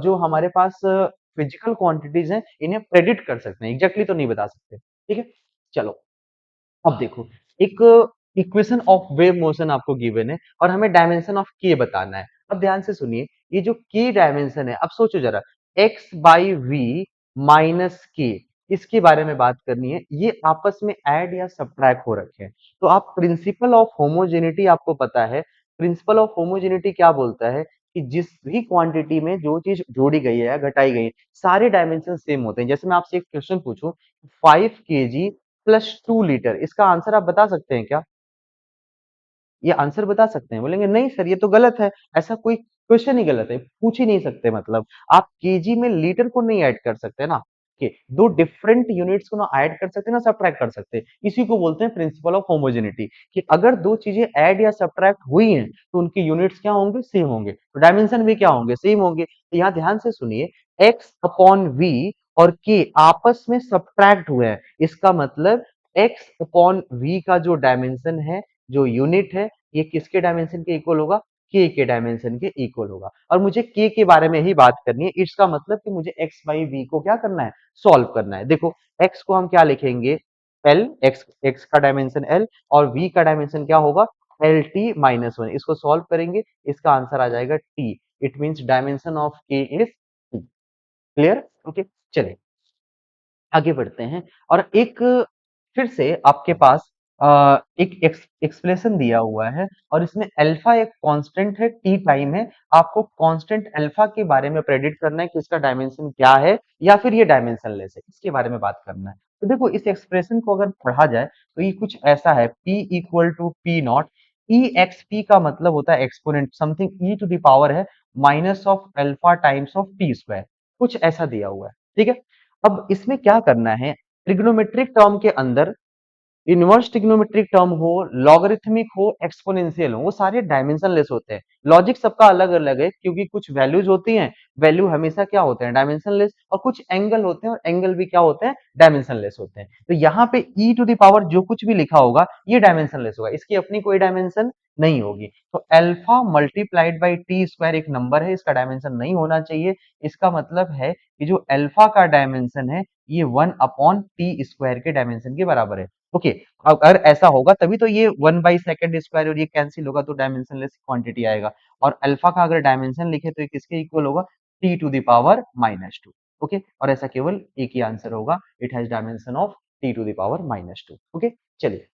Speaker 1: जो हमारे पास फिजिकल क्वांटिटीज हैं इन्हें प्रेडिक्ट कर सकते हैं, एग्जैक्टली तो नहीं बता सकते। ठीक है, चलो अब देखो, एक इक्वेशन ऑफ वेव मोशन आपको गिवन है और हमें डायमेंशन ऑफ के बताना है। अब ध्यान से सुनिए, ये जो के डायमेंशन है, अब सोचो जरा, एक्स बाई वी माइनस के, इसके बारे में बात करनी है। ये आपस में ऐड या सब्ट्रैक्ट हो रखे हैं। तो आप प्रिंसिपल ऑफ होमोजेनिटी आपको पता है। प्रिंसिपल ऑफ होमोजेनिटी क्या बोलता है कि जिस भी क्वांटिटी में जो चीज जोड़ी गई है या घटाई गई है, सारे डायमेंशन सेम होते हैं। जैसे मैं आपसे एक क्वेश्चन पूछूं, 5 kg प्लस 2 लीटर, इसका आंसर आप बता सकते हैं क्या? ये आंसर बता सकते हैं? बोलेंगे नहीं सर, ये तो गलत है। ऐसा कोई क्वेश्चन ही गलत है, पूछ ही नहीं सकते। मतलब आप केजी में लीटर को नहीं ऐड कर सकते ना, कि दो डिफरेंट यूनिट्स को ना ऐड कर सकते ना सब्ट्रैक्ट कर सकते। इसी को बोलते हैं प्रिंसिपल ऑफ होमोजेनिटी, कि अगर दो चीजें ऐड या सब्ट्रैक्ट हुई हैं तो उनके यूनिट्स क्या होंगे? सेम होंगे, तो डायमेंशन भी क्या होंगे? सेम होंगे। तो यहाँ ध्यान से सुनिए, एक्स अपॉन वी और के आपस में सब्ट्रैक्ट हुए हैं, इसका मतलब एक्स अपॉन वी का जो डायमेंशन है, जो यूनिट है, ये किसके डायमेंशन के इक्वल होगा? के डायमेंशन के इक्वल होगा। और मुझे के बारे में ही बात करनी है, इसका मतलब कि मुझे एक्स बाई वी को क्या करना है? सॉल्व करना है। देखो, एक्स को हम क्या लिखेंगे? एल, एक्स एक्स का डायमेंशन एल, और वी का डायमेंशन क्या होगा? L t minus 1। इसको सॉल्व करेंगे, इसका आंसर आ जाएगा T. It means dimension of के इज टी। क्लियर? ओके, चलिए आगे बढ़ते हैं। और एक फिर से आपके पास एक एक्सप्लेशन दिया हुआ है, और इसमें अल्फा एक कांस्टेंट है, टी टाइम है। आपको कांस्टेंट अल्फा के बारे में प्रेडिक्ट करना है कि इसका डायमेंशन क्या है, या फिर ये डायमेंशन लेस है, इसके बारे में बात करना है। तो देखो, इस एक्सप्रेशन को अगर पढ़ा जाए तो ये कुछ ऐसा है, P equal to P naught E X P, का मतलब होता है exponent something E to the power है minus of alpha times of T square, कुछ ऐसा दिया हुआ है। ठीक है, अब इसमें क्या करना है, ट्रिग्नोमेट्रिक टर्म के अंदर इनवर्स ट्रिग्नोमेट्रिक टर्म हो, लॉगरिथमिक हो, एक्सपोनेंशियल हो, वो सारे डायमेंशन लेस होते हैं। लॉजिक सबका अलग-अलग है क्योंकि कुछ वैल्यूज होती हैं, वैल्यू हमेशा क्या होते हैं डायमेंशनलेस, और कुछ एंगल होते हैं और एंगल भी क्या होते हैं डायमेंशनलेस होते हैं। तो यहाँ पे e टू द पावर जो कुछ भी लिखा होगा ये डायमेंशनलेस होगा, इसकी अपनी कोई डायमेंशन नहीं होगी। तो alpha multiplied by T square एक नंबर है, इसका डायमेंशन नहीं होना चाहिए। इसका मतलब है कि जो अल्फा का डायमेंशन है ये 1/t² के डायमेंशन के बराबर है। ओके, अगर ऐसा होगा तभी तो ये 1/सेकंड स्क्वायर और ये कैंसिल होगा तो डायमेंशनलेस क्वांटिटी आएगा। और अल्फा का अगर डायमेंशन लिखे तो ये किसके इक्वल होगा, t to the power -2। Okay, और ऐसा केवल एक ही आंसर होगा, it has dimension of t to the power -2। Okay, चलिए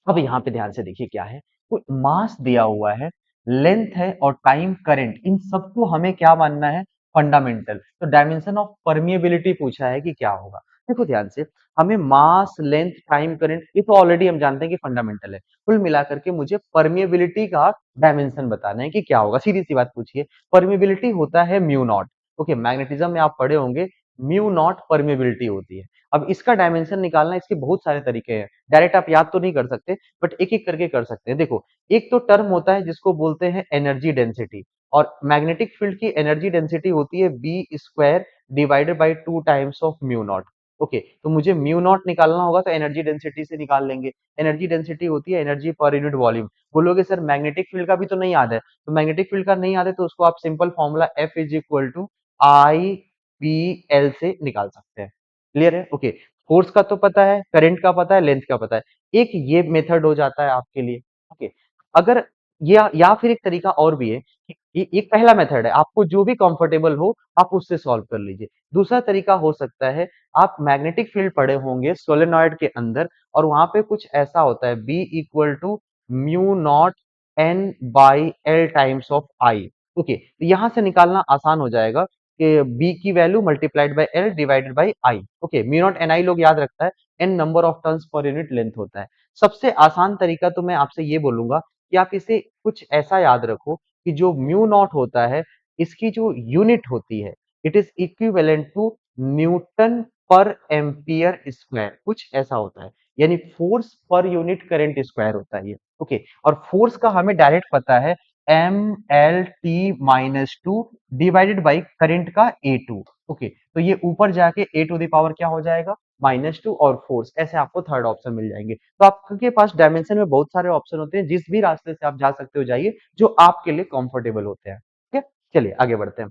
Speaker 1: अब यहाँ पे ध्यान से देखिए क्या है, कोई मास दिया हुआ है, लेंथ है और टाइम करंट, इन सबको हमें क्या मानना है, फंडामेंटल। तो डायमेंशन ऑफ परमिएबिलिटी पूछा है कि क्या होगा। देखो ध्यान से, हमें मास लेंथ टाइम करंट ये तो ऑलरेडी हम जानते हैं कि फंडामेंटल है। कुल मिलाकर के मुझे परमिएबिलिटी का डायमेंशन बताना है कि क्या होगा। सीधी सी बात पूछिए, परमिएबिलिटी होता है म्यू नॉट। ओके, मैग्नेटिज्म में आप पढ़े होंगे, म्यू नॉट परमिएबिलिटी होती है। अब इसका डायमेंशन निकालना, इसके बहुत सारे तरीके हैं, डायरेक्ट आप याद तो नहीं कर सकते, बट एक एक करके कर सकते हैं। देखो, एक तो टर्म होता है जिसको बोलते हैं एनर्जी डेंसिटी, और मैग्नेटिक फील्ड की एनर्जी डेंसिटी होती है b square divided by 2 times of mu naught. Okay, तो मुझे म्यू नॉट निकालना होगा तो एनर्जी डेंसिटी से निकाल लेंगे। एनर्जी डेंसिटी होती है एनर्जी पर यूनिट वॉल्यूम। बोलोगे सर मैग्नेटिक फील्ड का भी तो नहीं याद है, तो मैग्नेटिक फील्ड का नहीं याद है तो उसको आप simple formula F is equal to i p l से निकाल सकते हैं। क्लियर है? ओके, फोर्स का तो पता है, करंट का पता है, लेंथ का पता है। एक ये मेथड हो जाता है आपके लिए। ओके, अगर या फिर एक तरीका और भी है कि एक पहला मेथड है, आपको जो भी कंफर्टेबल हो आप उससे सॉल्व कर लीजिए। दूसरा तरीका हो सकता है, आप मैग्नेटिक फील्ड पढ़े होंगे सोलेनॉइड के अंदर, और वहां पे कुछ ऐसा होता है b equal to mu naught n by l times of i. Okay, तो यहां से निकालना आसान हो जाएगा कि बी की value multiplied by L divided by I. Okay, mu naught N I लोग याद रखता है, N number of turns per unit length होता है। सबसे आसान तरीका तो मैं आपसे ये बोलूंगा कि आप इसे कुछ ऐसा याद रखो कि जो म्यू नॉट होता है, इसकी जो यूनिट होती है, it is equivalent to newton per ampere square, कुछ ऐसा होता है, यानी force per unit current square होता है ये। ओके, और फोर्स का हमें डायरेक्ट पता है m L t minus two divided by current का ए टू। ओके, तो ये ऊपर जाके ए टू द पावर क्या हो जाएगा, -2, और फोर्स, ऐसे आपको थर्ड ऑप्शन मिल जाएंगे। तो आपके पास डायमेंशन में बहुत सारे ऑप्शन होते हैं, जिस भी रास्ते से आप जा सकते हो जाइए, जो आपके लिए कंफर्टेबल होते हैं। ठीक है, चलिए आगे बढ़ते हैं।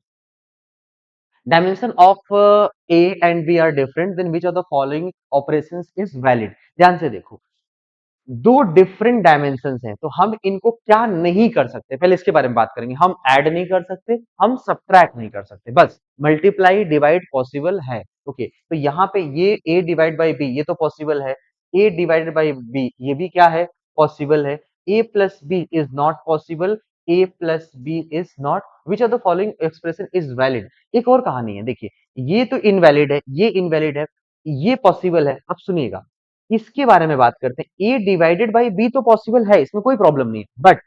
Speaker 1: Dimension of a and b are different, then which of the following operations is valid. ध्यान से देखो, दो डिफरेंट डायमेंशंस हैं, तो हम इनको क्या नहीं कर सकते, पहले इसके बारे में बात करेंगे। हम ऐड नहीं कर सकते, हम सब्ट्रैक्ट नहीं कर सकते, बस मल्टीप्लाई डिवाइड पॉसिबल है। ओके, तो यहाँ पे ये a डिवाइड बाई बी ये तो पॉसिबल है, a डिवाइडेड बाई बी ये भी क्या है, पॉसिबल है। a plus b is not possible, a plus b is not, which of the following expression is valid. एक और कहानी है, देखिए, ये तो इनवैलिड है, ये इनवैलिड है, ये पॉसिबल है। अब सुनिएगा, इसके बारे में बात करते हैं। ए डिवाइडेड बाई बी तो पॉसिबल है, इसमें कोई प्रॉब्लम नहीं है, बट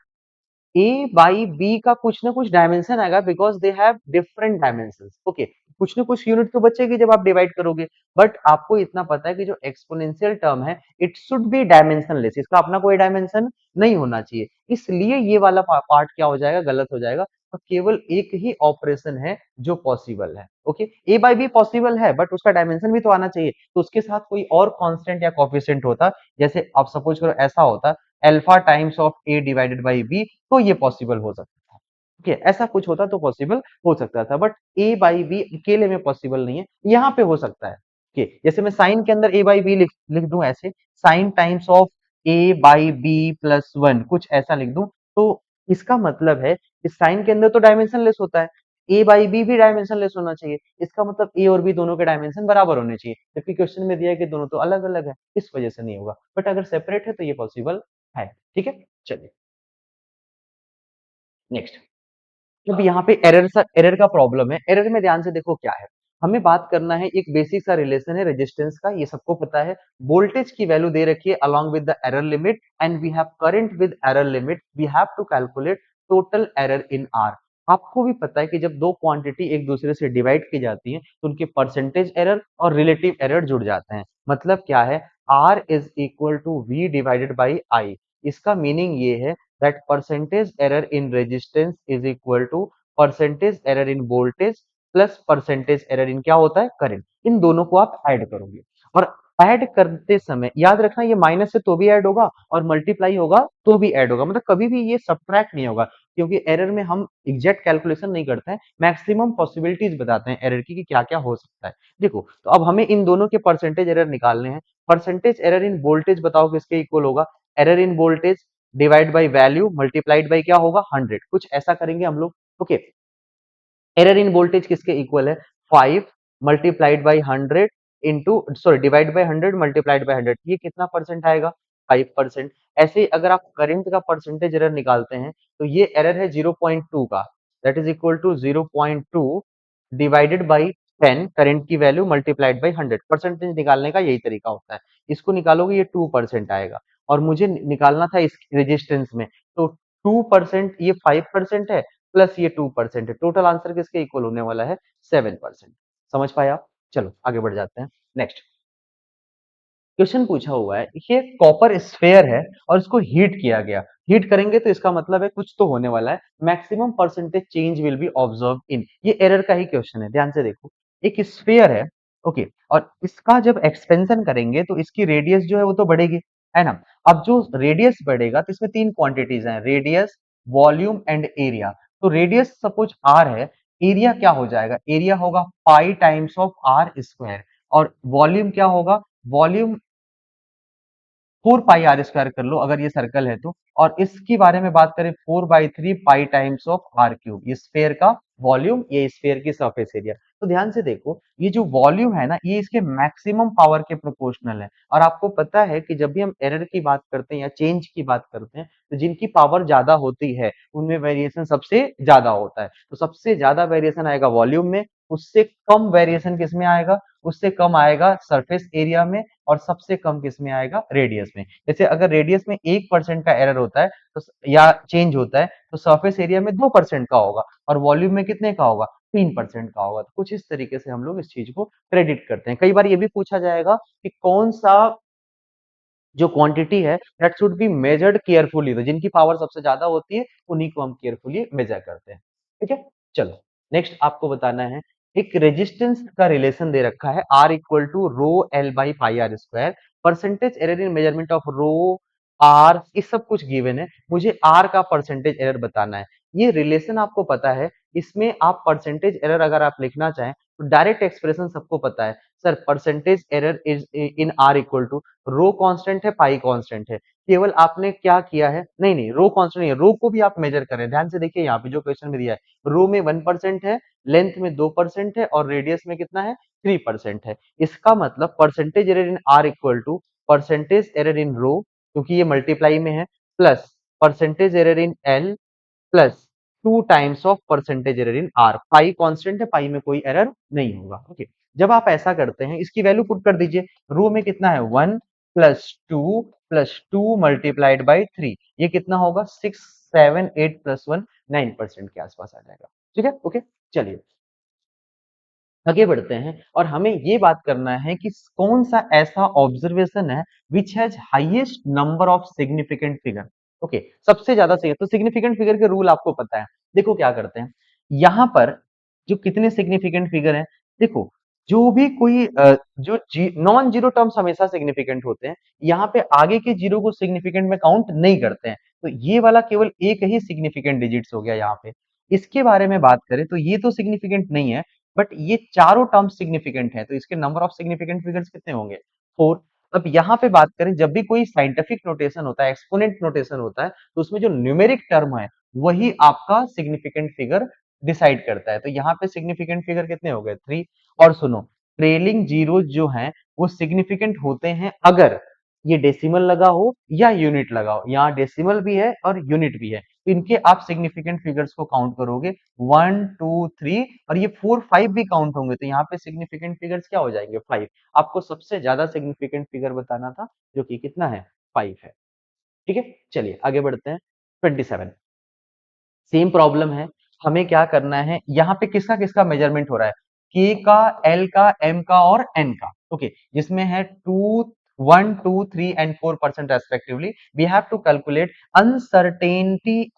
Speaker 1: ए बाई बी का कुछ ना कुछ डायमेंशन आएगा, because they have different dimension. Okay, कुछ ना कुछ यूनिट तो बचेगी जब आप डिवाइड करोगे, बट आपको इतना पता है कि जो एक्सपोनेंशियल टर्म है इट शुड बी डायमेंशनलेस, इसका अपना कोई डायमेंशन नहीं होना चाहिए, इसलिए ये वाला पार्ट क्या हो जाएगा, गलत हो जाएगा। तो केवल एक ही ऑपरेशन है जो पॉसिबल है। Okay, A by be possible है, बट उसका डायमेंशन भी तो आना चाहिए, तो उसके साथ कोई और कांस्टेंट या कोफिशिएंट होता, जैसे आप सपोज करो ऐसा होता alpha times of a divided by b, तो ये पॉसिबल हो सकता था। ओके, ऐसा कुछ होता तो पॉसिबल हो सकता था, बट ए बाई बी अकेले में पॉसिबल नहीं है, यहाँ पे हो सकता है। ओके, जैसे मैं साइन के अंदर ए बाई बी लिख दूं ऐसे, sine times of a by b plus one, कुछ ऐसा लिख दूं, तो इसका मतलब है कि साइन के अंदर तो डायमेंशन लेस होता है, ए बाई बी भी डायमेंशन लेस होना चाहिए, इसका मतलब ए और बी दोनों के डायमेंशन बराबर होने चाहिए, जबकि क्वेश्चन में दिया है कि दोनों तो अलग अलग है, इस वजह से नहीं होगा, बट अगर सेपरेट है तो ये पॉसिबल है। ठीक है, चलिए नेक्स्ट। अब यहाँ पे एरर का प्रॉब्लम है। एरर में ध्यान से देखो क्या है, हमें बात करना है, एक बेसिक सा रिलेशन है रेजिस्टेंस का, ये सबको पता है। वोल्टेज की वैल्यू दे रखी है along with the error limit, and we have current with error limit, we have to calculate total error in r. आपको भी पता है कि जब दो क्वांटिटी एक दूसरे से डिवाइड की जाती हैं तो उनके परसेंटेज एरर और रिलेटिव एरर जुड़ जाते हैं। मतलब क्या है, r is equal to v divided by i. इसका मीनिंग ये है that percentage error in resistance is equal to percentage error in voltage plus percentage error in क्या होता है, करंट। इन दोनों को आप ऐड करोगे और ऐड करते समय याद रखना ये माइनस है तो भी ऐड होगा और मल्टीप्लाई होगा तो भी ऐड होगा, मतलब कभी भी ये सब्ट्रैक्ट नहीं होगा, क्योंकि एरर में हम एग्जैक्ट कैलकुलेशन नहीं करते हैं, मैक्सिमम पॉसिबिलिटीज बताते हैं एरर की कि क्या क्या हो सकता है। देखो तो अब हमें इन दोनों के परसेंटेज एरर निकालने हैं। परसेंटेज एरर इन वोल्टेज बताओ किसके इक्वल होगा, error in voltage divide by value multiplied by क्या होगा 100, कुछ ऐसा करेंगे हम लोग। ओके, एरर इन वोल्टेज किसके इक्वल है, 5 multiplied by 100 into sorry divide by 100 multiplied by 100, ये कितना परसेंट आएगा, 5%। ऐसे ही अगर आप करंट का परसेंटेज एरर निकालते हैं तो ये एरर है 0.2 का, that is equal to 0.2 divided by 10 current की वैल्यू मल्टीप्लाइड बाई 100। परसेंटेज निकालने का यही तरीका होता है, इसको निकालोगे ये 2% आएगा और मुझे निकालना था इस रेजिस्टेंस में, तो 2% ये 5% है प्लस ये 2% है, टोटल आंसर किसके इक्वल होने वाला है, 7%। समझ पाए आप? चलो आगे बढ़ जाते हैं। नेक्स्ट क्वेश्चन पूछा हुआ है, ये कॉपर स्फेयर है और इसको हीट किया गया, हीट करेंगे तो इसका मतलब है कुछ तो होने वाला है, maximum percentage change will be observe in, ये एरर का ही क्वेश्चन है, ध्यान से देखो। एक स्फेयर है, ओके, और इसका जब एक्सपेंशन करेंगे तो इसकी रेडियस जो है वो तो बढ़ेगी, है ना। अब जो रेडियस बढ़ेगा तो इसमें तीन क्वांटिटीज हैं, रेडियस, वॉल्यूम एंड एरिया। तो रेडियस सपोज आर है, एरिया क्या हो जाएगा, एरिया होगा pi times of are square, और वॉल्यूम क्या होगा, वॉल्यूम 4 पाई r² कर लो अगर ये सर्कल है तो, और इसके बारे में बात करें 4/3 पाई टाइम्स ऑफ r³ ये स्फेयर का वॉल्यूम, ये स्फेयर की सरफेस एरिया। तो ध्यान से देखो ये जो वॉल्यूम है ना ये इसके मैक्सिमम पावर के प्रोपोर्शनल है, और आपको पता है कि जब भी हम एरर की बात करते हैं या चेंज की बात करते हैं तो जिनकी पावर ज्यादा होती है उनमें वेरिएशन सबसे ज्यादा होता है, तो सबसे ज्यादा वेरिएशन आएगा वॉल्यूम में, उससे कम वेरिएशन किस में आएगा, उससे कम आएगा सरफेस एरिया में, और सबसे कम किस में आएगा, रेडियस में। जैसे अगर रेडियस में 1% का एरर होता है तो या चेंज होता है तो सरफेस एरिया में 2% का होगा और वॉल्यूम में कितने का होगा, 3% का होगा। तो कुछ इस तरीके से हम लोग इस चीज को क्रेडिट करते हैं। कई बार ये भी पूछा जाएगा कि कौन सा जो क्वांटिटी है that should be measured carefully, तो जिनकी पावर सबसे ज्यादा होती है उन्हीं को हम केयरफुली मेजर करते हैं। ठीक है, चलो नेक्स्ट आपको बताना है, एक रेजिस्टेंस का रिलेशन दे रखा है R equal to rho l by pi r square, percentage error in measurement of rho r, ये सब कुछ गिवन है, मुझे आर का परसेंटेज एरर बताना है। ये रिलेशन आपको पता है, इसमें आप परसेंटेज एरर अगर आप लिखना चाहें तो डायरेक्ट एक्सप्रेशन सबको पता है, sir percentage error is in are equal to rho constant है पाई कांस्टेंट है, केवल आपने क्या किया है, नहीं नहीं रो कांस्टेंट नहीं है, रो को भी आप मेजर करें, ध्यान से देखिए यहाँ पे जो क्वेश्चन में दिया है, रो में 1% है, लेंथ में 2% है और रेडियस में कितना है, 3% है। इसका मतलब percentage error in are equal to percentage error in rho, क्योंकि ये मल्टीप्लाई में है, plus percentage error in L plus 2 times of percentage error in R, pi constant है, पाई में कोई एरर नहीं होगा। ओके, जब आप ऐसा करते हैं इसकी वैल्यू पुट कर दीजिए, रो में कितना है 1 प्लस टू मल्टीप्लाइड बाई 3, ये कितना होगा 6 7 8 प्लस 1 9% के आसपास आ जाएगा। ठीक है, ओके, चलिए आगे बढ़ते हैं और हमें ये बात करना है कि कौन सा ऐसा ऑब्जर्वेशन है which has highest number of significant figure. Okay, सबसे ज्यादा सही है, तो सिग्निफिकेंट फिगर के रूल आपको पता है। देखो क्या करते हैं, यहाँ पर जो कितने सिग्निफिकेंट फिगर हैं, देखो जो भी कोई जो नॉन जीरो टर्म्स हमेशा सिग्निफिकेंट होते हैं, यहाँ पे आगे के जीरो को सिग्निफिकेंट में काउंट नहीं करते हैं, तो ये वाला केवल एक ही सिग्निफिकेंट डिजिट्स हो गया यहाँ पे। इसके बारे में बात करें तो ये तो सिग्निफिकेंट नहीं है, बट ये चारों टर्म्स सिग्निफिकेंट है, तो इसके नंबर ऑफ सिग्निफिकेंट फिगर्स कितने होंगे, 4। अब यहाँ पे बात करें, जब भी कोई साइंटिफिक नोटेशन होता है, एक्सपोनेंट नोटेशन होता है, तो उसमें जो न्यूमेरिक टर्म है वही आपका सिग्निफिकेंट फिगर डिसाइड करता है, तो यहाँ पे सिग्निफिकेंट फिगर कितने हो गए, 3। और सुनो, ट्रेलिंग जीरो जो है वो सिग्निफिकेंट होते हैं अगर ये डेसिमल लगा हो या यूनिट लगा हो, यहाँ डेसिमल भी है और यूनिट भी है, तो इनके आप सिग्निफिकेंट फिगर्स को काउंट करोगे 1 2 3, और ये 4 5 भी काउंट होंगे, तो यहाँ पे सिग्निफिकेंट फिगर्स क्या हो जाएंगे, 5। आपको सबसे ज्यादा सिग्निफिकेंट फिगर बताना था जो कि कितना है, 5 है। ठीक है, चलिए आगे बढ़ते हैं। 27 सेम प्रॉब्लम है, हमें क्या करना है, यहाँ पे किसका किसका मेजरमेंट हो रहा है, के का, एल का, एम का और एन का। ओके, जिसमें है tooth, 1, 2, 3 and 4% respectively. We have to calculate uncertainty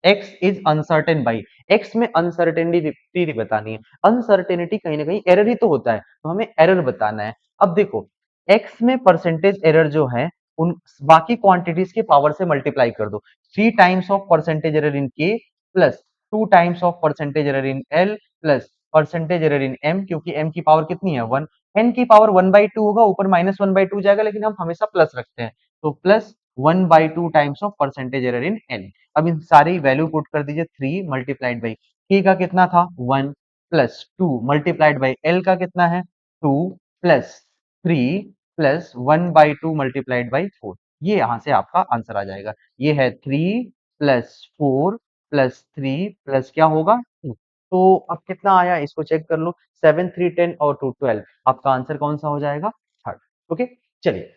Speaker 1: x is uncertain by x में अनसर्टेनिटी बतानी है। अनसर्टेनिटी कहीं ना कहीं एरर ही तो होता है, तो हमें एरर बताना है। अब देखो x में परसेंटेज एरर जो है उन बाकी क्वांटिटीज के पावर से मल्टीप्लाई कर दो। 3 times of percentage error in k plus 2 times of percentage error in l plus percentage error in m, क्योंकि m की पावर कितनी है 1, n की पावर 1/2 होगा, ऊपर -1/2 जाएगा, लेकिन हम हमेशा प्लस रखते हैं, तो plus 1/2 times of percentage error in n। अब इन सारी वैल्यू पुट कर दीजिए। 3 मल्टीप्लाइड बाई k का कितना था 1 प्लस 2 मल्टीप्लाइड बाई l का कितना है 2 प्लस 3 प्लस 1/2 मल्टीप्लाइड बाई 4। ये यहां से आपका आंसर आ जाएगा। ये है 3 प्लस 4 प्लस 3 प्लस क्या होगा 2। तो अब कितना आया इसको चेक कर लो। 7 3 10 और 2 12। आपका आंसर कौन सा हो जाएगा थर्ड। ओके चलिए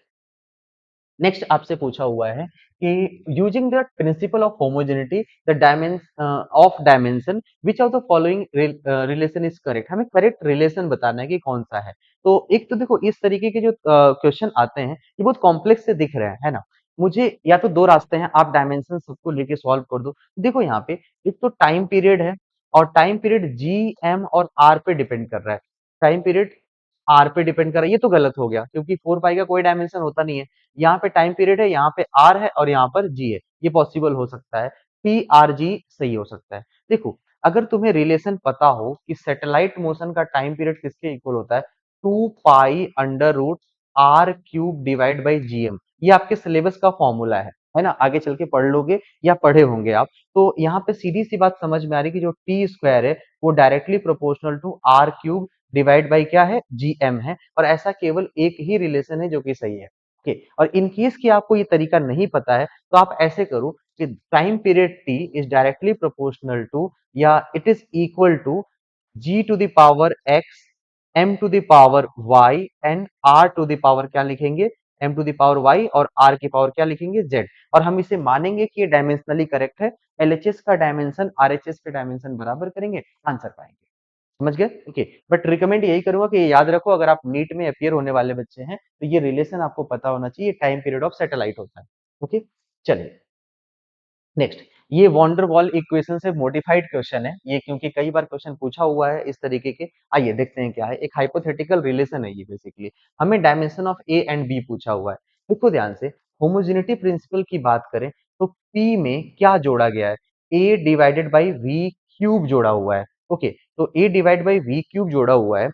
Speaker 1: नेक्स्ट आपसे पूछा हुआ है कि using the principle of homogeneity the dimension of dimension which of the following relation is correct. हमें करेक्ट रिलेशन बताना है कि कौन सा है। तो एक तो देखो इस तरीके के जो क्वेश्चन आते हैं ये बहुत कॉम्प्लेक्स से दिख रहे हैं, है ना। मुझे या तो दो रास्ते हैं, आप डायमेंशन सबको लेके सॉल्व कर दो। देखो यहाँ पे एक तो टाइम पीरियड है और टाइम पीरियड जी एम और आर पे डिपेंड कर रहा है। टाइम पीरियड आर पे डिपेंड कर रहा है, ये तो गलत हो गया क्योंकि 4 पाई का कोई डायमेंशन होता नहीं है। यहाँ पे टाइम पीरियड है, यहाँ पे आर है और यहाँ पर जी है, ये पॉसिबल हो सकता है। पी आर जी सही हो सकता है। देखो अगर तुम्हें रिलेशन पता हो कि सैटेलाइट मोशन का टाइम पीरियड किसके इक्वल होता है 2 pi under root r³ divide by GM, ये आपके सिलेबस का फॉर्मूला है ना। आगे चल के पढ़ लोगे या पढ़े होंगे आप। तो यहाँ पे सीधी सी बात समझ में आ रही कि जो टी स्क्वायर है वो directly proportional to r³ divide by क्या है जीएम है, और ऐसा केवल एक ही रिलेशन है जो कि सही है। ओके और इन केस कि आपको ये तरीका नहीं पता है तो आप ऐसे करो कि time period T is directly proportional to या it is equal to G to the power X M to the power Y and R to the power क्या लिखेंगे M to the power Y और R की power क्या लिखेंगे Z. और हम इसे मानेंगे कि ये डायमेंशनली करेक्ट है। एलएचएस का डायमेंशन आरएचएस के डायमेंशन बराबर करेंगे, आंसर पाएंगे। समझ गए। ओके बट रिकमेंड यही करूंगा कि याद रखो अगर आप नीट में अपियर होने वाले बच्चे हैं तो ये रिलेशन आपको पता होना चाहिए, टाइम पीरियड ऑफ सैटेलाइट होता है। ओके चलिए नेक्स्ट ये वॉन्डर वॉल इक्वेशन से मॉडिफाइड क्वेश्चन है ये, क्योंकि कई बार क्वेश्चन पूछा हुआ है इस तरीके के। आइए देखते हैं क्या है। एक हाइपोथेटिकल रिलेशन है ये बेसिकली। हमें dimension of a and b पूछा हुआ है। देखो ध्यान से होमोजेनिटी प्रिंसिपल की बात करें तो पी में क्या जोड़ा गया है ए डिवाइडेड बाई वी क्यूब जोड़ा हुआ है। ओके तो ए डिवाइड बाई वी क्यूब जोड़ा हुआ है,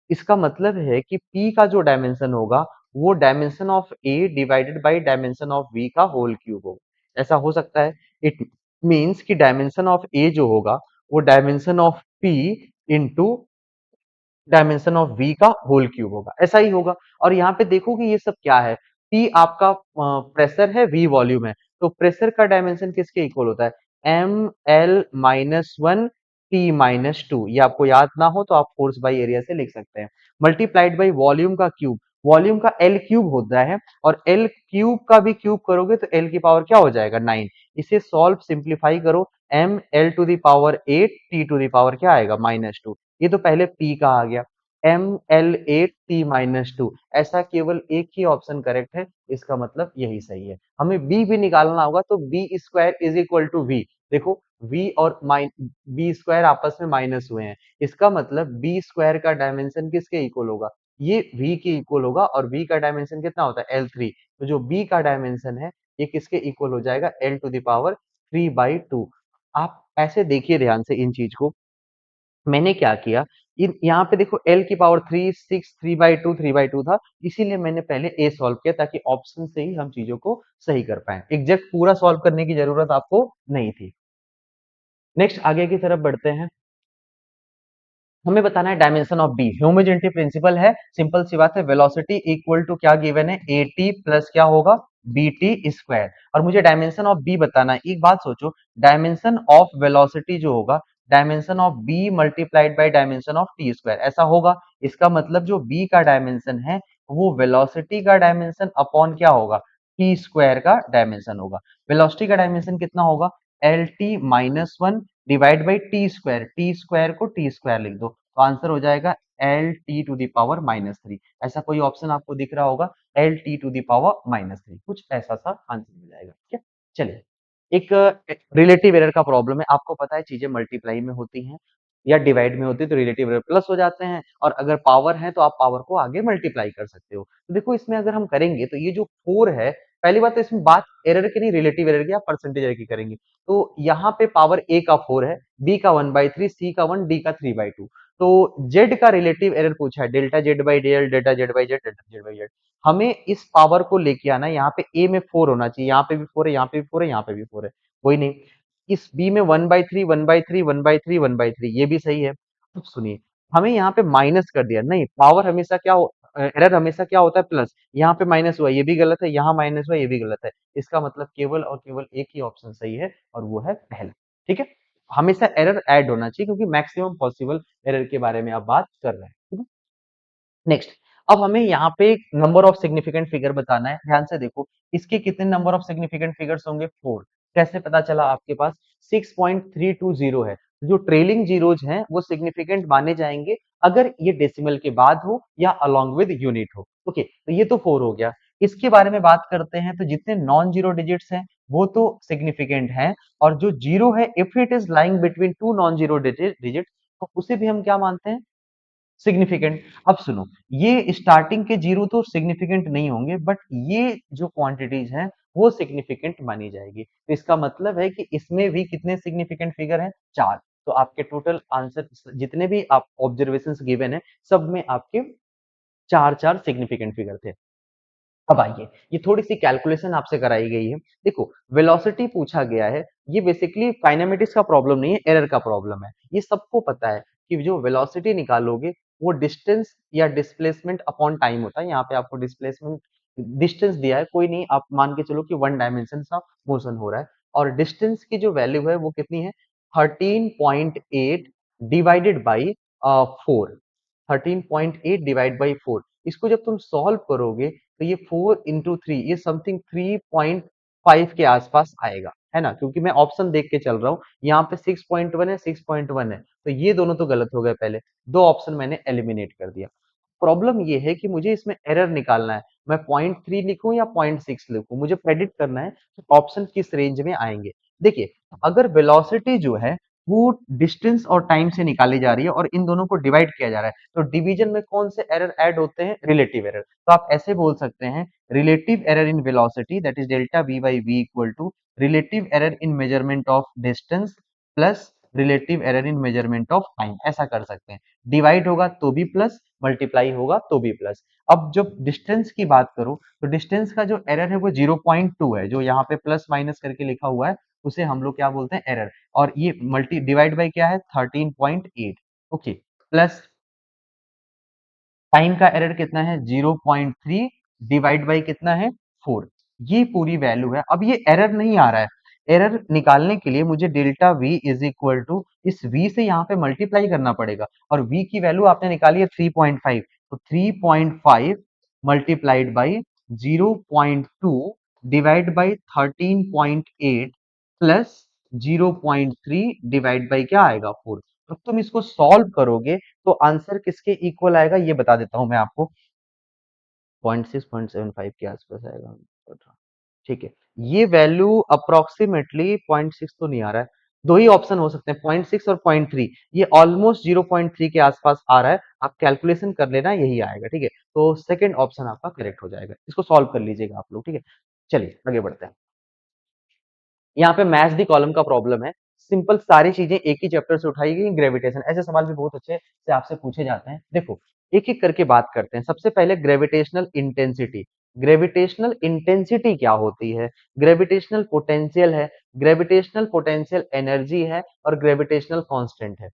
Speaker 1: इसका मतलब है कि P का जो डायमेंशन होगा वो dimension of A divided by dimension of V का होल क्यूब होगा। ऐसा हो सकता है। इट मींस कि डायमेंशन ऑफ A जो होगा वो dimension of P into dimension of V का होल क्यूब होगा, ऐसा ही होगा। और यहाँ पे देखो कि ये सब क्या है, P आपका प्रेशर है, V वॉल्यूम है, तो प्रेशर का डायमेंशन किसके इक्वल होता है ml-1 T-2। ये आपको याद ना हो तो आप फोर्स बाई एरिया से लिख सकते हैं, मल्टीप्लाइड बाई वॉल्यूम का क्यूब। वॉल्यूम का L क्यूब होता है और L क्यूब का भी क्यूब करोगे तो L की पावर क्या हो जाएगा 9। इसे सॉल्व सिंप्लीफाई करो ml to the power 8 T to the power क्या आएगा -2। ये तो पहले P का आ गया ml8t-2। ऐसा केवल एक ही ऑप्शन करेक्ट है, इसका मतलब यही सही है। हमें b भी निकालना होगा तो b square is equal to v। देखो v और b स्क्वायर आपस में माइनस हुए हैं, इसका मतलब b स्क्वायर का डायमेंशन किसके इक्वल होगा ये v के इक्वल होगा, और v का डायमेंशन कितना होता है L3। तो जो b का डायमेंशन है ये किसके इक्वल हो जाएगा L टू द पावर 3/2। आप ऐसे देखिए ध्यान से इन चीज को। मैंने क्या किया इन यहाँ पे देखो L की पावर 3 6 3/2 था, इसीलिए मैंने पहले A सॉल्व किया ताकि ऑप्शन से ही हम चीजों को सही कर पाए। एग्जैक्ट पूरा सॉल्व करने की जरूरत आपको नहीं थी। नेक्स्ट आगे की तरफ बढ़ते हैं। हमें बताना है dimension of b. Homogeneity principle है, सिंपल सी बात है, वेलोसिटी इक्वल टू क्या गिवन है at प्लस क्या होगा bt स्क्वायर। और मुझे डायमेंशन ऑफ बी बताना है। एक बात सोचो, डायमेंशन ऑफ वेलोसिटी जो होगा dimension of b multiplied by dimension of T square ऐसा होगा। इसका मतलब जो बी का डायमेंशन है वो वेलोसिटी का डायमेंशन अपॉन क्या होगा टी स्क्वायर का डायमेंशन होगा। वेलोसिटी का डायमेंशन कितना होगा LT-1 divide by T square को टी स्क्वायर लिख दो तो आंसर हो जाएगा Lt⁻⁻3। ऐसा कोई ऑप्शन आपको दिख रहा होगा, Lt⁻⁻3, कुछ ऐसा सा आंसर मिल जाएगा। ठीक है, चलिए एक रिलेटिव एरर का प्रॉब्लम है। आपको पता है चीजें मल्टीप्लाई में होती हैं या डिवाइड में होती है तो रिलेटिव एरर प्लस हो जाते हैं, और अगर पावर है तो आप पावर को आगे मल्टीप्लाई कर सकते हो। तो देखो इसमें अगर हम करेंगे तो ये जो 4 है, पहली बात तो इसमें बात एरर की नहीं, रिलेटिव एरर की, आप परसेंटेज एरर की करेंगे। तो यहाँ पे पावर a का 4 है, b का 1/3, c का 1, d का 3/2। तो z का रिलेटिव एरर पूछा है, delta z by del, delta z by z, delta z by z. हमें इस पावर को लेके आना है, यहाँ पे a में 4 होना चाहिए, यहाँ पे भी 4 है, यहाँ पे भी 4 है, यहाँ पे भी 4 है, कोई नहीं। इस b में 1/3, 1/3, 1/3, 1/3, ये भी सही है। अब सुनिए, हमें यहाँ पे माइनस कर दिया, नहीं, पावर हमेशा क्या हो, एरर हमेशा क्या होता है, प्लस। यहाँ पे माइनस हुआ, ये भी गलत है, यहाँ माइनस हुआ, ये भी गलत है। इसका मतलब केवल और केवल एक ही ऑप्शन सही है, और वो है पहला। ठीक है, हमेशा एरर ऐड होना चाहिए, क्योंकि मैक्सिमम पॉसिबल एरर के बारे में आप बात कर रहे हैं। ठीक है? नेक्स्ट, अब हमें यहाँ पे नंबर ऑफ सिग्निफिकेंट फिगर बताना है। ध्यान से देखो, इसके कितने नंबर ऑफ सिग्निफिकेंट फिगर्स होंगे, 4। कैसे पता चला, आपके पास 6.320 है। जो ट्रेलिंग जीरोज हैं वो सिग्निफिकेंट माने जाएंगे अगर ये डेसिमल के बाद हो या अलोंग विद यूनिट हो। ओके, तो ये तो 4 हो गया। इसके बारे में बात करते हैं, तो जितने नॉन जीरो डिजिट्स हैं वो तो सिग्निफिकेंट हैं, और जो जीरो है, if it is lying between two non zero digit, तो उसे भी हम क्या मानते हैं, सिग्निफिकेंट। अब सुनो, ये स्टार्टिंग के जीरो तो सिग्निफिकेंट नहीं होंगे, बट ये जो क्वांटिटीज हैं वो सिग्निफिकेंट मानी जाएगी। तो इसका मतलब है कि इसमें भी कितने सिग्निफिकेंट फिगर हैं, 4। तो आपके टोटल आंसर जितने भी आप ऑब्जर्वेशंस गिवन है, सब में आपके 4 4 सिग्निफिकेंट फिगर थे। अब आइए, ये थोड़ी-सी कैलकुलेशन आपसे कराई गई है। देखो, वेलोसिटी पूछा गया है, ये बेसिकली काइनेमेटिक्स का प्रॉब्लम नहीं है, एरर का प्रॉब्लम है। ये सबको पता है कि जो वेलोसिटी निकालोगे, वो डिस्टेंस या डिस्प्लेसमेंट अपॉन टाइम होता है। यहाँ पे आपको डिस्प्लेसमेंट डिस्टेंस दिया है, कोई नहीं, आप मान के चलो कि 1 डायमेंशन सा मोशन हो रहा है, और डिस्टेंस की जो वैल्यू है वो कितनी है, 13.8 डिवाइडेड बाई 4। 13.8 डिवाइड बाई 4, इसको जब तुम सॉल्व करोगे तो ये 4 इंटू 3, ये समथिंग 3.5 के आसपास आएगा, है ना, क्योंकि मैं ऑप्शन देख के चल रहा हूँ। यहाँ पे 6.1 है, 6.1 है, तो ये दोनों तो गलत हो गए। पहले दो ऑप्शन मैंने एलिमिनेट कर दिया। प्रॉब्लम ये है कि मुझे इसमें एरर निकालना है, मैं 0.3 लिखूं या 0.6 लिखूं, मुझे प्रेडिक्ट करना है कि ऑप्शन किस रेंज में आएंगे। देखिए, अगर वेलोसिटी जो है वो डिस्टेंस और टाइम से निकाली जा रही है, और इन दोनों को डिवाइड किया जा रहा है, तो डिवीजन में कौन से एरर ऐड होते हैं, रिलेटिव एरर। तो आप ऐसे बोल सकते हैं, relative error in velocity that is delta v by v equal to relative error in measurement of distance plus relative error in measurement of time, ऐसा कर सकते हैं। डिवाइड होगा तो भी प्लस, मल्टीप्लाई होगा तो भी प्लस। अब जब डिस्टेंस की बात करूं, तो डिस्टेंस का जो एरर है वो 0.2 है, जो यहाँ पे प्लस माइनस करके लिखा हुआ है, उसे हम लोग क्या बोलते हैं, एरर। और ये मल्टी डिवाइड बाई क्या है, 13.8। ओके, प्लस टाइम का एरर कितना है, 0.3 डिवाइड बाई कितना है, 4। ये पूरी वैल्यू है। अब ये एरर नहीं आ रहा है, एरर निकालने के लिए मुझे delta v is equal to इस v से यहाँ पे मल्टीप्लाई करना पड़ेगा, और v की वैल्यू आपने निकाली है 3.5, तो 3.5 multiplied by 0.2 divide by 13.8 plus 0.3 divide by क्या आएगा, 4। अब तुम इसको सॉल्व करोगे तो आंसर किसके इक्वल आएगा, ये बता देता हूं मैं आपको, 0.6 0.75 के आसपास आएगा। ठीक है, ये वैल्यू अप्रोक्सीमेटली 0.6 तो नहीं आ रहा है, दो ही ऑप्शन हो सकते हैं, 0.6 और 0.3। ये ऑलमोस्ट 0.3 के आसपास आ रहा है, आप कैलकुलेशन कर लेना, यही आएगा। ठीक है, तो सेकंड ऑप्शन आपका करेक्ट हो जाएगा, इसको सॉल्व कर लीजिएगा आप लोग। ठीक है, चलिए आगे बढ़ते हैं। यहाँ पे मैच द कॉलम का प्रॉब्लम है। सिंपल सारी चीजें एक ही चैप्टर से उठाई गई, ग्रेविटेशन, ऐसे सवाल भी बहुत अच्छे से आपसे पूछे जाते हैं। देखो, एक एक करके बात करते हैं। सबसे पहले ग्रेविटेशनल इंटेंसिटी। ग्रेविटेशनल इंटेंसिटी क्या होती है, ग्रेविटेशनल पोटेंशियल है, ग्रेविटेशनल पोटेंशियल एनर्जी है, और ग्रेविटेशनल कांस्टेंट है।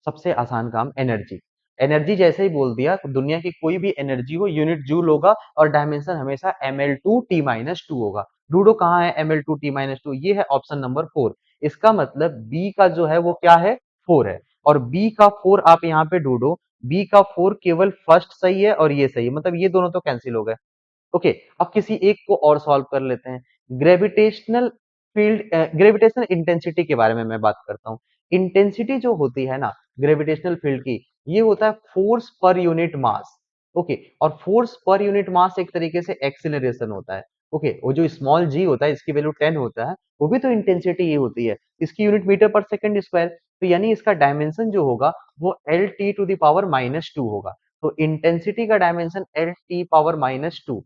Speaker 1: सबसे आसान काम, एनर्जी। एनर्जी जैसे ही बोल दिया, तो दुनिया की कोई भी एनर्जी हो, यूनिट जूल होगा, और डायमेंशन हमेशा ml2t-2 होगा। ढूंढो कहाँ है ml2t-2, ये है ऑप्शन नंबर 4। इसका मतलब बी का जो है वो क्या है, 4 है, और बी का 4 आप यहाँ पे ढूंढो, बी का 4 केवल फर्स्ट सही है और ये सही है, मतलब ये दोनों तो कैंसिल हो गए। ओके, अब किसी एक को और सॉल्व कर लेते हैं। ग्रेविटेशनल फील्ड, ग्रेविटेशनल इंटेंसिटी के बारे में मैं बात करता हूँ। इंटेंसिटी जो होती है ना ग्रेविटेशनल फील्ड की, ये होता है force per unit mass. Okay, और फोर्स पर यूनिट मास एक तरीके से एक्सीलरेशन होता है। ओके, वो जो स्मॉल जी होता है इसकी वैल्यू 10 होता है, वो भी तो इंटेंसिटी ये होती है, इसकी unit metre per second square. तो यानी इसका डायमेंशन जो होगा वो l t to the power -2 होगा। तो इंटेंसिटी का dimension l t power -2,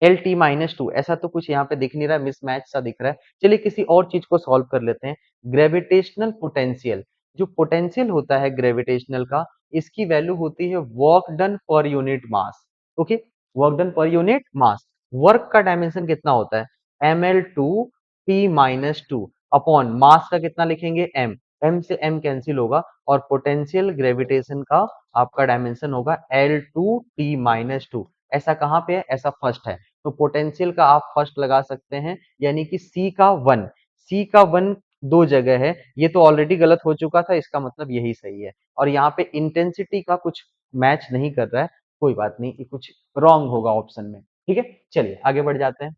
Speaker 1: l T -2, ऐसा तो कुछ यहाँ पे दिख नहीं रहा है, मिसमैच सा दिख रहा है। चलिए किसी और चीज को सॉल्व कर लेते हैं। ग्रेविटेशनल पोटेंशियल, जो पोटेंशियल होता है ग्रेविटेशनल का, इसकी वैल्यू होती है work done per unit mass. Okay, work done per unit mass. Work का डायमेंशन कितना होता है, m l two t -2 upon mass का कितना लिखेंगे, एम, एम से एम कैंसिल होगा, और पोटेंशियल ग्रेविटेशन का आपका डायमेंशन होगा एल टू टी -2। ऐसा कहाँ पे है, ऐसा फर्स्ट है, तो पोटेंशियल का आप फर्स्ट लगा सकते हैं, यानी कि सी का 1, सी का 1 दो जगह है, ये तो ऑलरेडी गलत हो चुका था, इसका मतलब यही सही है। और यहाँ पे इंटेंसिटी का कुछ मैच नहीं कर रहा है, कोई बात नहीं, ये कुछ रॉन्ग होगा ऑप्शन में। ठीक है, चलिए आगे बढ़ जाते हैं।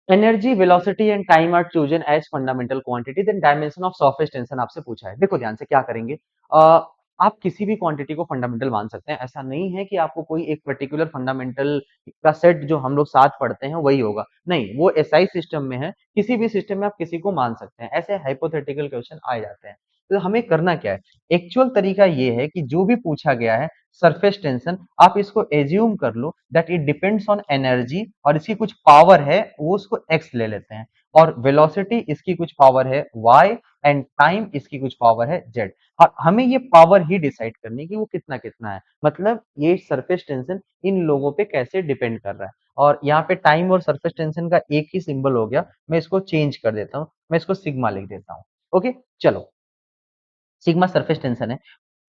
Speaker 1: Energy, velocity and time are chosen as fundamental quantity, then dimension of surface tension आपसे पूछा है। देखो ध्यान से क्या करेंगे, आप किसी भी क्वांटिटी को फंडामेंटल मान सकते हैं, ऐसा नहीं है कि आपको कोई एक पर्टिकुलर फंडामेंटल का सेट जो हम लोग साथ पढ़ते हैं वही होगा, नहीं, वो एसआई सिस्टम में है, किसी भी सिस्टम में आप किसी को मान सकते हैं, ऐसे हाइपोथेटिकल क्वेश्चन आ जाते हैं। तो हमें करना क्या है, एक्चुअल तरीका ये है कि जो भी पूछा गया है सरफेस टेंशन, आप इसको एज्यूम कर लो that it depends on energy, और इसकी कुछ पावर है वो उसको एक्स ले लेते हैं, और वेलोसिटी इसकी कुछ पावर है वाई, एंड टाइम इसकी कुछ पावर है जेड। और हमें ये पावर ही डिसाइड करनी है कि वो कितना कितना है, मतलब ये सरफेस टेंशन इन लोगों पे कैसे डिपेंड कर रहा है। और यहाँ पे टाइम और सरफेस टेंशन का एक ही सिंबल हो गया, मैं इसको चेंज कर देता हूँ, मैं इसको सिग्मा लिख देता हूँ। ओके, चलो, सिग्मा सरफेस टेंशन है,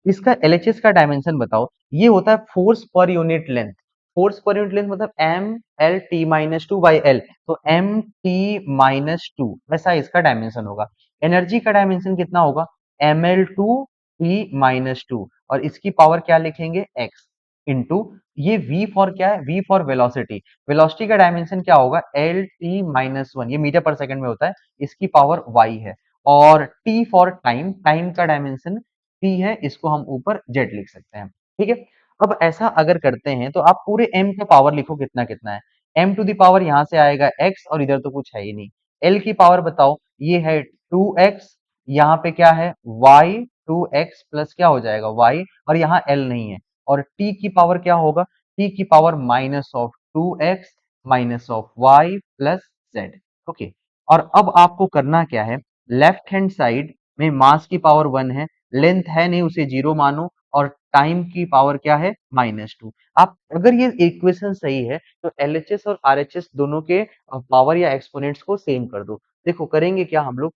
Speaker 1: इसका एलएचएस का डायमेंशन बताओ। ये होता है force per unit length, force per unit length मतलब M L T -2 by L, तो एम टी -2 वैसा इसका डायमेंशन होगा। एनर्जी का डायमेंशन कितना होगा, एम एल टू टी -2, और इसकी पावर क्या लिखेंगे, एक्स, इंटू ये v फॉर क्या है, v फॉर वेलोसिटी, वेलोसिटी का डायमेंशन क्या होगा, एल टी -1, ये मीटर पर सेकंड में होता है, इसकी पावर y है। और t फॉर टाइम, टाइम का डायमेंशन t है, इसको हम ऊपर z लिख सकते हैं। ठीक है, अब ऐसा अगर करते हैं तो आप पूरे m का पावर लिखो कितना कितना है, m टू द पावर यहाँ से आएगा x, और इधर तो कुछ है ही नहीं। l की पावर बताओ, ये है 2x, यहाँ पे क्या है y, 2x प्लस क्या हो जाएगा y, और यहाँ l नहीं है। और t की पावर क्या होगा, t की power -2x -y plus z। Okay, और अब आपको करना क्या है, लेफ्ट हैंड साइड में मास की पावर 1 है, लेंथ है नहीं उसे जीरो मानो, और टाइम की पावर क्या है, -2। आप अगर ये इक्वेशन सही है तो एलएचएस और आरएचएस दोनों के पावर या एक्सपोनेंट्स को सेम कर दो। देखो करेंगे क्या हम लोग,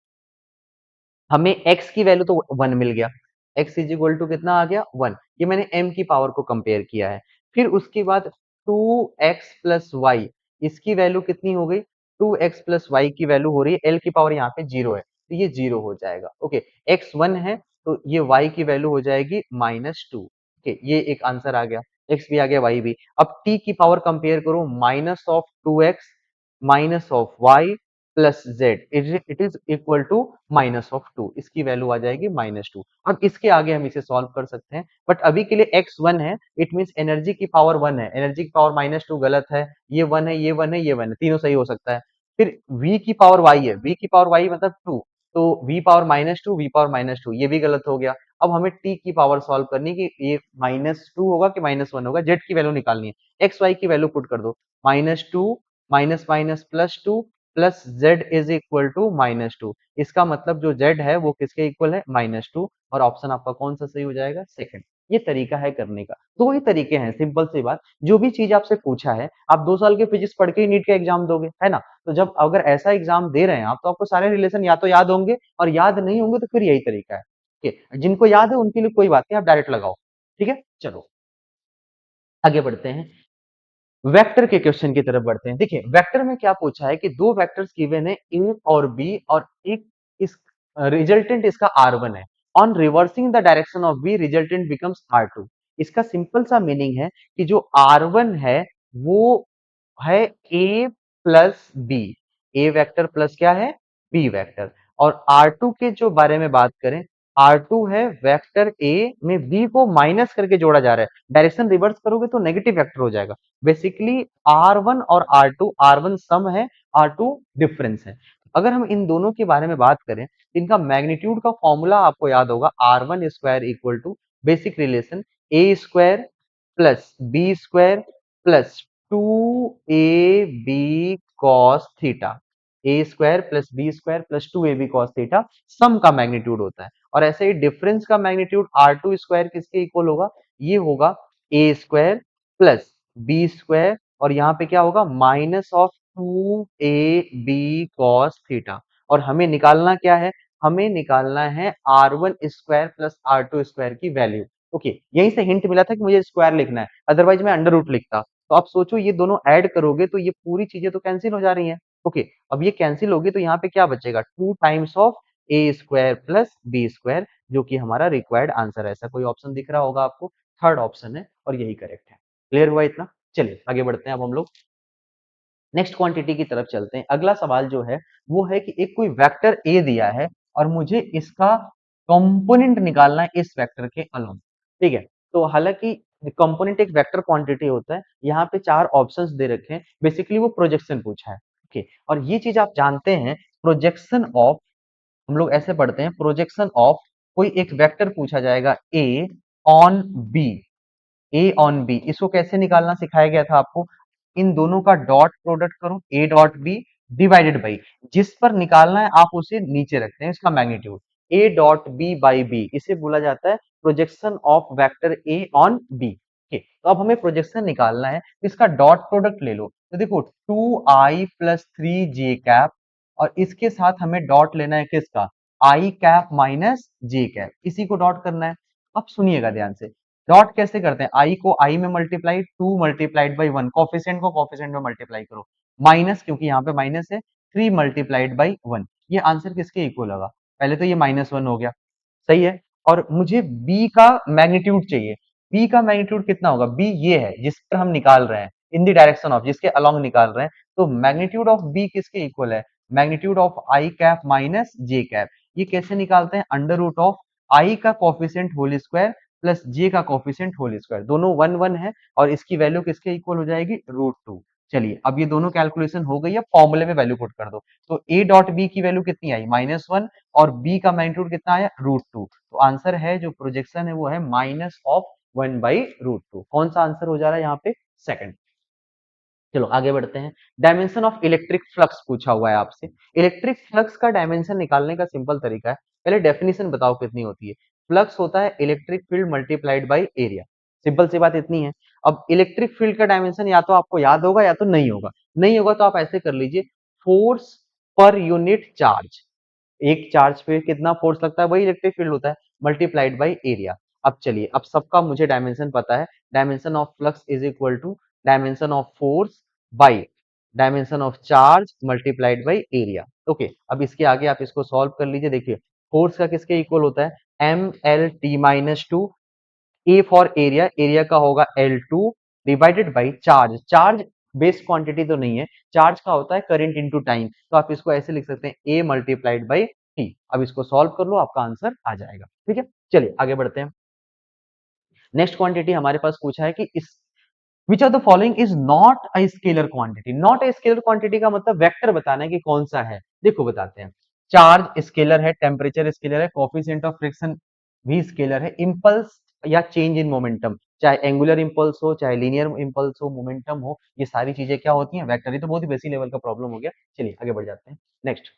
Speaker 1: हमें x की वैल्यू तो 1 मिल गया, x इज इक्वल टू कितना आ गया, 1, ये मैंने m की पावर को कंपेयर किया है। फिर उसके बाद 2x प्लस वाई, इसकी वैल्यू कितनी हो गई, 2x प्लस वाई की वैल्यू हो रही है, l की पावर यहाँ पे 0 है, तो ये 0 हो जाएगा। ओके, x 1 है तो ये y की वैल्यू हो जाएगी -2। ओके, ये एक आंसर आ गया, x भी आ गया, y भी। अब t की पावर कंपेयर करो, -2x -y plus z, it is equal to -2, इसकी वैल्यू आ जाएगी -2। अब इसके आगे हम इसे सॉल्व कर सकते हैं, बट अभी के लिए x 1 है, इट मींस एनर्जी की पावर 1 है, एनर्जी की पावर -2 गलत है, ये 1 है, ये 1 है, ये 1 है, तीनों सही हो सकता है। फिर v की पावर y है, v की पावर y मतलब 2, तो v पावर -2, v पावर -2, ये भी गलत हो गया। अब हमें t की पावर सॉल्व करनी कि ये -2 होगा कि -1 होगा, z की वैल्यू निकालनी है, x y की वैल्यू पुट कर दो, -2 minus minus +2 plus z is equal to -2, इसका मतलब जो z है वो किसके इक्वल है, -2, और ऑप्शन आपका कौन सा सही हो जाएगा, सेकंड। ये तरीका है करने का, दो ही तरीके हैं, सिंपल सी बात। जो भी चीज आपसे पूछा है, आप 2 साल के फिजिक्स पढ़ के ही नीट का एग्जाम दोगे, है ना, तो जब अगर ऐसा एग्जाम दे रहे हैं आप, तो आपको सारे रिलेशन या तो याद होंगे, और याद नहीं होंगे तो फिर यही तरीका है। ठीक है, जिनको याद है उनके लिए कोई बात नहीं, आप डायरेक्ट लगाओ। ठीक है, चलो आगे बढ़ते हैं, वेक्टर के क्वेश्चन की तरफ बढ़ते हैं। देखिए वेक्टर में क्या पूछा है कि दो वेक्टर्स गिवन है ए और बी, और एक इस रिजल्टेंट इसका R1 है, on reversing the direction of b resultant becomes R2। इसका सिंपल सा मीनिंग है कि जो R1 है वो है A plus B, A vector plus क्या है, बी वेक्टर, और R2 के जो बारे में बात करें, R2 है वेक्टर A में B को माइनस करके जोड़ा जा रहा है, डायरेक्शन रिवर्स करोगे तो नेगेटिव वेक्टर हो जाएगा। बेसिकली R1 और R2, R1 सम है, R2 डिफरेंस है। अगर हम इन दोनों के बारे में बात करें, इनका मैग्नीट्यूड का फॉर्मूला आपको याद होगा, R1 square equal to basic relation A square plus B square plus 2AB cos theta. A square plus B square plus 2ab cos theta sum का मैग्नीट्यूड होता है। और ऐसे ही डिफरेंस का मैग्नीट्यूड R2 स्क्वायर किसके इक्वल होगा, ये होगा A square plus B square और यहाँ पे क्या होगा minus of 2ab cos theta. और हमें निकालना क्या है, हमें निकालना है R1 square plus R2 square की वैल्यू। ओके, यहीं से हिंट मिला था कि मुझे स्क्वायर लिखना है, अदरवाइज मैं अंडर रूट लिखता। तो आप सोचो ये दोनों ऐड करोगे तो ये पूरी चीजें तो कैंसिल हो जा रही हैं। ओके, अब ये कैंसिल होगी तो यहाँ पे क्या बचेगा, 2 times of A square plus B square, जो कि हमारा रिक्वायर्ड आंसर है। ऐसा कोई ऑप्शन दिख रहा होगा आपको, थर्ड ऑप्शन है और यही करेक्ट है। क्लियर हुआ इतना? चलिए आगे बढ़ते हैं अब हम लोग नेक्स्ट क्वांटिटी की तरफ चलते हैं। अगला सवाल जो है वो है कि एक कोई वेक्टर ए दिया है और मुझे इसका कंपोनेंट निकालना है इस वेक्टर के अलोंग। ठीक है, तो हालांकि कंपोनेंट एक वेक्टर क्वांटिटी होता है, यहाँ पे चार ऑप्शंस दे रखे हैं, बेसिकली वो प्रोजेक्शन पूछा है। ओके, और ये चीज आप जानते हैं, प्रोजेक्शन ऑफ, हम लोग ऐसे पढ़ते हैं, प्रोजेक्शन ऑफ कोई एक वेक्टर पूछा जाएगा A on B, A on B, इसको कैसे निकालना सिखाया गया था आपको, इन दोनों का डॉट प्रोडक्ट करो, a dot b divided by जिस पर निकालना है आप उसे नीचे रखते हैं इसका magnitude, a dot b by b, इसे बोला जाता है projection of vector a on b. तो अब हमें प्रोजेक्शन निकालना है, तो इसका डॉट प्रोडक्ट ले लो, तो देखो 2i प्लस 3j कैप, और इसके साथ हमें डॉट लेना है किसका, आई कैप माइनस जे कैप, इसी को डॉट करना है। अब सुनिएगा ध्यान से, डॉट कैसे करते हैं, आई को आई में मल्टीप्लाई, 2 मल्टीप्लाइड बाई 1, कोफिशिएंट को कोफिशिएंट में मल्टीप्लाई करो, माइनस क्योंकि यहाँ पे माइनस है, 3 मल्टीप्लाइड बाई 1, ये आंसर किसके इक्वल होगा, पहले तो ये -1 हो गया, सही है। और मुझे b का मैग्नीट्यूड चाहिए, b का मैग्नीट्यूड कितना होगा, b ये है जिस पर हम निकाल रहे हैं, इन द डायरेक्शन ऑफ, जिसके अलोंग निकाल रहे हैं, तो मैग्नीट्यूड ऑफ b किसके इक्वल है, magnitude of I cap minus J cap. ये कैसे निकालते हैं, अंडर रूट ऑफ आई का कोफिशिएंट होल स्क्वायर प्लस जे का कोफिशिएंट होल स्क्वायर, दोनों 1 1 है और इसकी वैल्यू किसके इक्वल हो जाएगी, √2। चलिए अब ये दोनों कैलकुलेशन हो गई है, फॉर्मूले में वैल्यू पुट कर दो, तो a डॉट बी की वैल्यू कितनी आई, -1, और b का मैग्नीट्यूड कितना आया, √2। तो आंसर है जो प्रोजेक्शन है वो है -1/√2। कौन सा आंसर हो जा रहा है यहाँ पे, सेकंड। चलो आगे बढ़ते हैं। डायमेंशन ऑफ इलेक्ट्रिक फ्लक्स पूछा हुआ है आपसे। इलेक्ट्रिक फ्लक्स का डायमेंशन निकालने का सिंपल तरीका है, पहले डेफिनेशन बताओ कितनी होती है। फ्लक्स होता है electric field multiplied by area, simple सी बात इतनी है। अब इलेक्ट्रिक फील्ड का डायमेंशन या तो आपको याद होगा या तो नहीं होगा, नहीं होगा तो आप ऐसे कर लीजिए, फोर्स पर यूनिट चार्ज, एक चार्ज पे कितना फोर्स लगता है वही इलेक्ट्रिक फील्ड होता है, मल्टीप्लाइड बाय एरिया। अब चलिए, अब सबका मुझे डायमेंशन पता है, dimension of flux is equal to dimension of force by dimension of charge multiplied by area. Okay, अब इसके आगे आप इसको सॉल्व कर लीजिए। देखिए फोर्स का किसके इक्वल होता है, mlt-2, A for area, area का होगा L2 divided by charge, charge base quantity तो नहीं है, चार्ज का होता है करंट इनटू टाइम, तो आप इसको ऐसे लिख सकते हैं ए मल्टीप्लाइड बाई टी। अब इसको सॉल्व कर लो, आपका आंसर आ जाएगा। ठीक है, चलिए आगे बढ़ते हैं। नेक्स्ट क्वांटिटी हमारे पास पूछा है कि इस विच of the following is not a scalar quantity. Not a scalar quantity का मतलब वेक्टर बताना है कि कौन सा है। देखो बताते हैं, चार्ज स्केलर है, टेम्परेचर स्केलर है, कोफिशिएंट ऑफ फ्रिक्शन भी स्केलर है, इम्पल्स या चेंज इन मोमेंटम, चाहे एंगुलर इंपल्स हो चाहे लीनियर इंपल्स हो, मोमेंटम हो, ये सारी चीजें क्या होती हैं, वेक्टर। ये तो बहुत ही बेसिक लेवल का प्रॉब्लम हो गया। चलिए आगे बढ़ जाते हैं। नेक्स्ट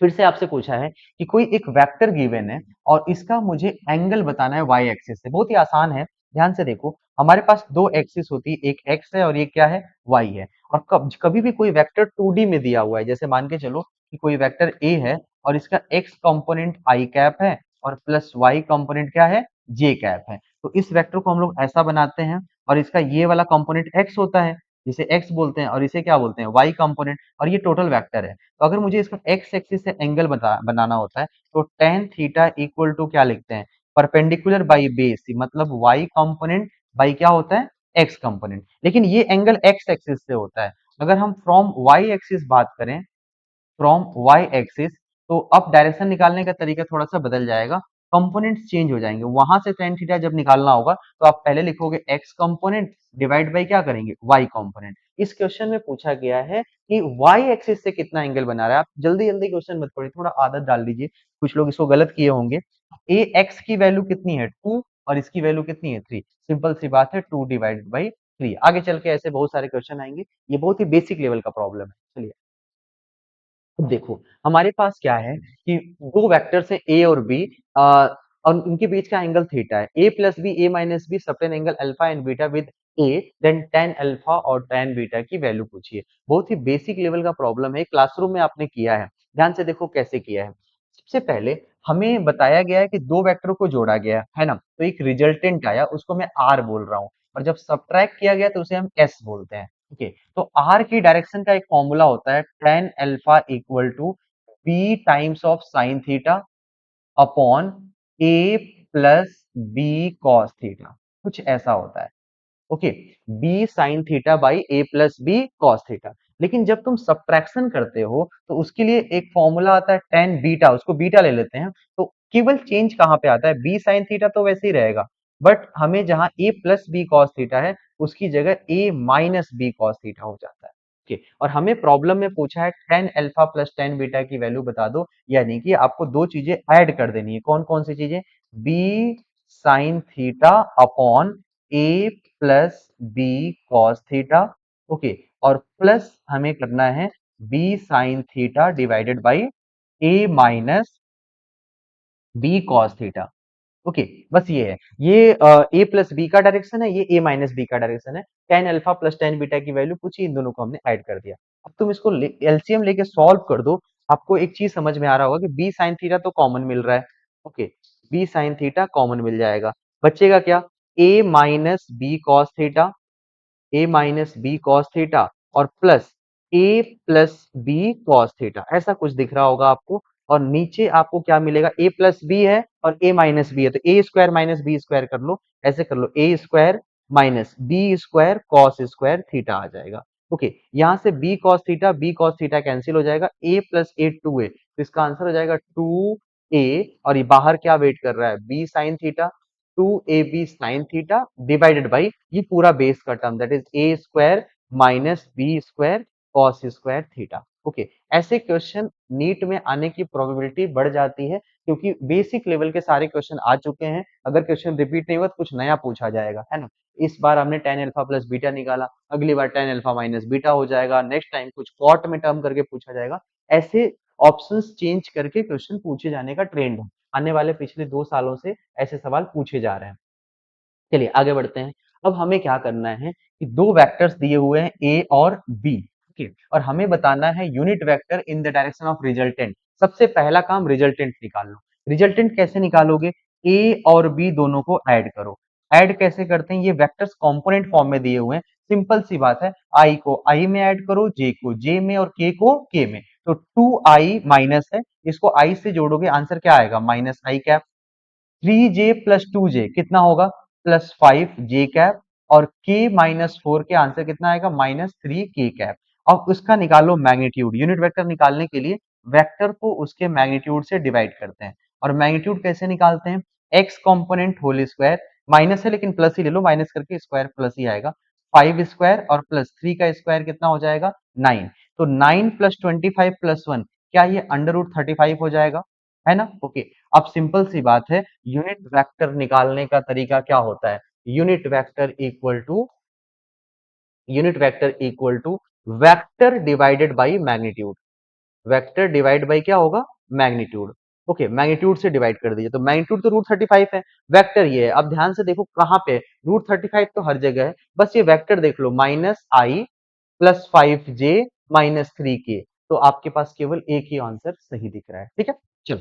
Speaker 1: फिर से आपसे पूछा है कि कोई एक वेक्टर गिवन है और इसका मुझे एंगल बताना है वाई एक्सिस से। बहुत ही आसान है, ध्यान से देखो, हमारे पास दो एक्सिस होती है, एक एक्स है और ये क्या है, वाई है। और कभी भी कोई वेक्टर 2D में दिया हुआ है, जैसे मान के चलो कि कोई वेक्टर ए है और इसका एक्स कंपोनेंट आई कैप है और प्लस वाई कंपोनेंट क्या है, जे कैप है, तो इस वेक्टर को हम लोग ऐसा बनाते हैं और इसका ये वाला कंपोनेंट एक्स होता है जिसे एक्स बोलते हैं और इसे क्या बोलते हैं, वाई कंपोनेंट, और ये टोटल वेक्टर है। तो अगर मुझे इसका एक्स एक्सिस से एंगल बनाना होता है तो टेन थीटा इक्वल टू क्या लिखते हैं, परपेंडिकुलर बाई बेस, मतलब वाई कंपोनेंट बाई क्या होता है, एक्स कंपोनेंट। लेकिन ये एंगल एक्स एक्सिस से होता है। अगर हम फ्रॉम वाई एक्सिस बात करें, फ्रॉम वाई एक्सिस, तो अब डायरेक्शन निकालने का तरीका थोड़ा सा बदल जाएगा, कंपोनेंट्स चेंज हो जाएंगे। वहां से tan थीटा जब निकालना होगा तो आप पहले लिखोगे x कंपोनेंट डिवाइड बाई क्या करेंगे y कंपोनेंट। इस क्वेश्चन में पूछा गया है कि y एक्सिस से कितना एंगल बना रहा है। आप जल्दी जल्दी क्वेश्चन मत पढ़िए, थोड़ा आदत डाल दीजिए, कुछ लोग इसको गलत किए होंगे। ए एक्स की वैल्यू कितनी है 2 और इसकी वैल्यू कितनी है 3, सिंपल सी बात है 2 डिवाइडेड बाई 3। आगे चल के ऐसे बहुत सारे क्वेश्चन आएंगे, ये बहुत ही बेसिक लेवल का प्रॉब्लम है। चलिए अब देखो हमारे पास क्या है कि दो वेक्टर्स है ए और बी, और उनके बीच का एंगल थीटा है। A plus B A minus B subtend angle alpha and beta with A then tan alpha और tan बीटा की वैल्यू पूछिए। बहुत ही बेसिक लेवल का प्रॉब्लम है, क्लासरूम में आपने किया है। ध्यान से देखो कैसे किया है। सबसे पहले हमें बताया गया है कि दो वेक्टर को जोड़ा गया है ना, तो एक रिजल्टेंट आया, उसको मैं आर बोल रहा हूँ, और जब सब्ट्रैक्ट किया गया तो उसे हम एस बोलते हैं। ओके, तो आर की डायरेक्शन का एक फॉर्मूला होता है tan alpha equal to b times of sine theta upon A plus B cos theta, कुछ ऐसा होता है। Okay, B sine theta by a plus B cos theta. लेकिन जब तुम सब्ट्रैक्शन करते हो तो उसके लिए एक फॉर्मूला आता है tan बीटा, उसको बीटा ले लेते हैं। तो केवल चेंज कहाँ पे आता है, बी साइन थीटा तो वैसे ही रहेगा, बट हमें जहां ए प्लस बी कॉस थीटा है उसकी जगह ए माइनस बी कॉस थीटा हो जाता है। ओके, और हमें प्रॉब्लम में पूछा है tan alpha plus tan beta की वैल्यू बता दो, यानी कि आपको दो चीजें ऐड कर देनी है। कौन कौन सी चीजें, बी साइन थीटा अपॉन ए plus B cos theta. Okay, और प्लस हमें करना है B sine theta divided by A minus B cos theta. Okay, बस ये है, ये ए प्लस बी का डायरेक्शन है, ये ए माइनस बी का डायरेक्शन है। tan alpha plus tan beta की वैल्यू पूछी, इन दोनों को हमने ऐड कर दिया। अब तुम इसको एलसीएम लेके सॉल्व कर दो, आपको एक चीज समझ में आ रहा होगा कि बी साइन थीटा तो कॉमन मिल रहा है। Okay, B sine theta common मिल जाएगा, बचेगा क्या, A minus B cos theta, A minus B cos theta और plus A plus B cos theta, ऐसा कुछ दिख रहा होगा आपको। और नीचे आपको क्या मिलेगा, ए प्लस बी है और ए माइनस बी है, तो A square minus B square कर लो, ऐसे कर लो, A square minus B square cos square theta आ जाएगा। ओके, यहाँ से बी कॉस थीटा कैंसिल हो जाएगा, ए प्लस ए टू ए, तो इसका आंसर हो जाएगा टू ए, और ये बाहर क्या वेट कर रहा है, B sine theta, two A b sine theta divided by ये पूरा बेस का term that is a square minus B square cos square theta. Okay, ऐसे क्वेश्चन नीट में आने की प्रोबेबिलिटी बढ़ जाती है क्योंकि बेसिक लेवल के सारे क्वेश्चन आ चुके हैं। अगर क्वेश्चन रिपीट नहीं हुआ तो कुछ नया पूछा जाएगा, है ना। इस बार हमने tan अल्फा प्लस बीटा निकाला, अगली बार tan अल्फा माइनस बीटा हो जाएगा, नेक्स्ट टाइम कुछ कॉट में टर्म करके पूछा जाएगा। ऐसे ऑप्शंस चेंज करके क्वेश्चन पूछे जाने का ट्रेंड है, आने वाले पिछले 2 सालों से ऐसे सवाल पूछे जा रहे हैं। चलिए आगे बढ़ते हैं। अब हमें क्या करना है कि दो वेक्टर्स दिए हुए हैं ए और बी, ठीक, और हमें बताना है unit vector in the direction of resultant. सबसे पहला काम रिजल्टेंट निकाल लो। रिजल्टेंट कैसे निकालोगे, ए और बी दोनों को ऐड करो। ऐड कैसे करते हैं, ये वेक्टर्स कंपोनेंट फॉर्म में दिए हुए हैं, सिंपल सी बात है, आई को आई में ऐड करो, जे को जे में और के को के में। तो 2i माइनस है, इसको आई से जोड़ोगे आंसर क्या आएगा, माइनस आई कैप। 3j प्लस 2j कितना होगा, प्लस 5j कैप, और k माइनस 4 के आंसर कितना आएगा, माइनस 3k कैप। अब उसका निकालो मैग्नीट्यूड। यूनिट वेक्टर निकालने के लिए वेक्टर को उसके मैग्नीट्यूड से डिवाइड करते हैं, और मैग्नीट्यूड कैसे निकालते हैं, x component whole square, minus है लेकिन प्लस ही ले लो, माइनस करके स्क्वायर प्लस ही आएगा, 5 स्क्वायर और प्लस 3 का स्क्वायर कितना हो जाएगा 9। तो 9 प्लस 25 प्लस 1, क्या ये अंडर रूट 35 हो जाएगा, है ना। ओके, अब सिंपल सी बात है, यूनिट वेक्टर निकालने का तरीका क्या होता है, unit vector equal to vector divided by magnitude. Vector divide by क्या होगा, मैग्नीट्यूड। ओके, मैग्नीट्यूड से डिवाइड कर दीजिए, तो मैग्नीट्यूड तो रूट 35 है, वेक्टर ये है। अब ध्यान से देखो कहाँ पे, रूट 35 तो हर जगह है, बस ये वेक्टर देख लो, माइनस आई प्लस 5j माइनस 3k, तो आपके पास केवल एक ही आंसर सही दिख रहा है, ठीक है। चलो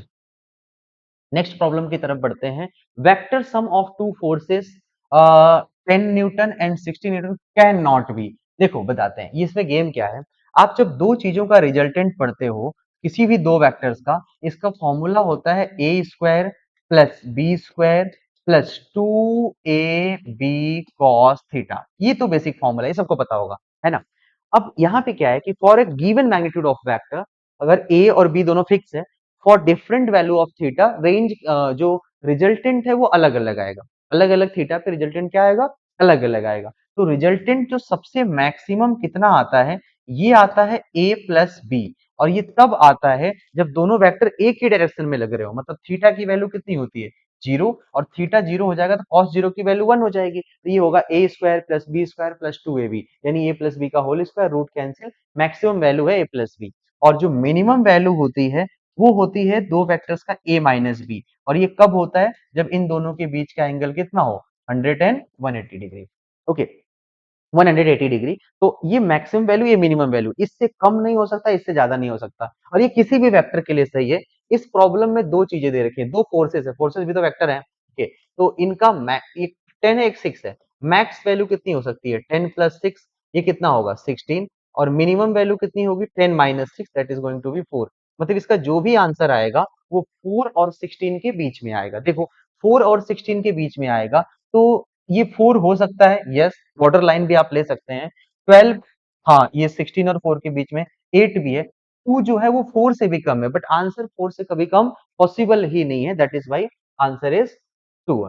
Speaker 1: नेक्स्ट प्रॉब्लम की तरफ बढ़ते हैं। Vector sum of two forces 10 Newton and 60 Newton can not be. देखो बताते हैं ये इसमें गेम क्या है। आप जब दो चीजों का रिजल्टेंट पढ़ते हो, किसी भी दो वेक्टर्स का, इसका फॉर्मूला होता है A square plus B square plus 2ab cos theta. ये तो बेसिक फॉर्मूला है, ये सबको पता होगा, है ना। अब यहाँ पे क्या है कि for a given magnitude of vector, अगर ए और बी दोनों फिक्स है, for different value of theta range जो रिजल्टेंट है वो अलग अलग आएगा, अलग अलग थीटा पे रिजल्टेंट क्या आएगा, अलग अलग आएगा। तो रिजल्टेंट जो सबसे मैक्सिमम कितना आता है, ये आता है a प्लस बी, और ये तब आता है जब दोनों वेक्टर एक ही डायरेक्शन में लग रहे हो, मतलब थीटा की वैल्यू कितनी होती है, जीरो, और थीटा जीरो हो जाएगा तो कॉस जीरो की वैल्यू वन हो जाएगी, तो ये होगा A square plus B square plus two A B, यानी ए प्लस बी का whole square, root cancel, maximum value है ए प्लस बी। और जो मिनिमम वैल्यू होती है वो होती है दो वेक्टर्स का a माइनस बी, और ये कब होता है, जब इन दोनों के बीच का एंगल कितना हो, 100 एंड 180 डिग्री। Okay, 180 degree. तो ये मैक्सिमम वैल्यू, ये मिनिमम वैल्यू, इससे कम नहीं हो सकता, इससे ज्यादा नहीं हो सकता, और ये किसी भी वेक्टर के लिए सही है। इस प्रॉब्लम में दो चीजें दे रखी है, दो फोर्सेस है, फोर्सेस भी तो वेक्टर है। ओके, तो इनका एक 10 है एक 6 है, मैक्स वैल्यू कितनी हो सकती है, 10 प्लस 6, ये कितना होगा 16, और मिनिमम वैल्यू कितनी होगी 10 minus 6, that is going to be 4। मतलब इसका जो भी आंसर आएगा वो 4 और 16 के बीच में आएगा। देखो 4 और 16 के बीच में आएगा, तो ये 4 हो सकता है, यस, बॉर्डर लाइन भी आप ले सकते हैं, 12, हाँ ये 16 और 4 के बीच में, 8 भी है, 2 जो है वो 4 से भी कम है, बट आंसर 4 से कभी कम पॉसिबल ही नहीं है, that is why answer is 2।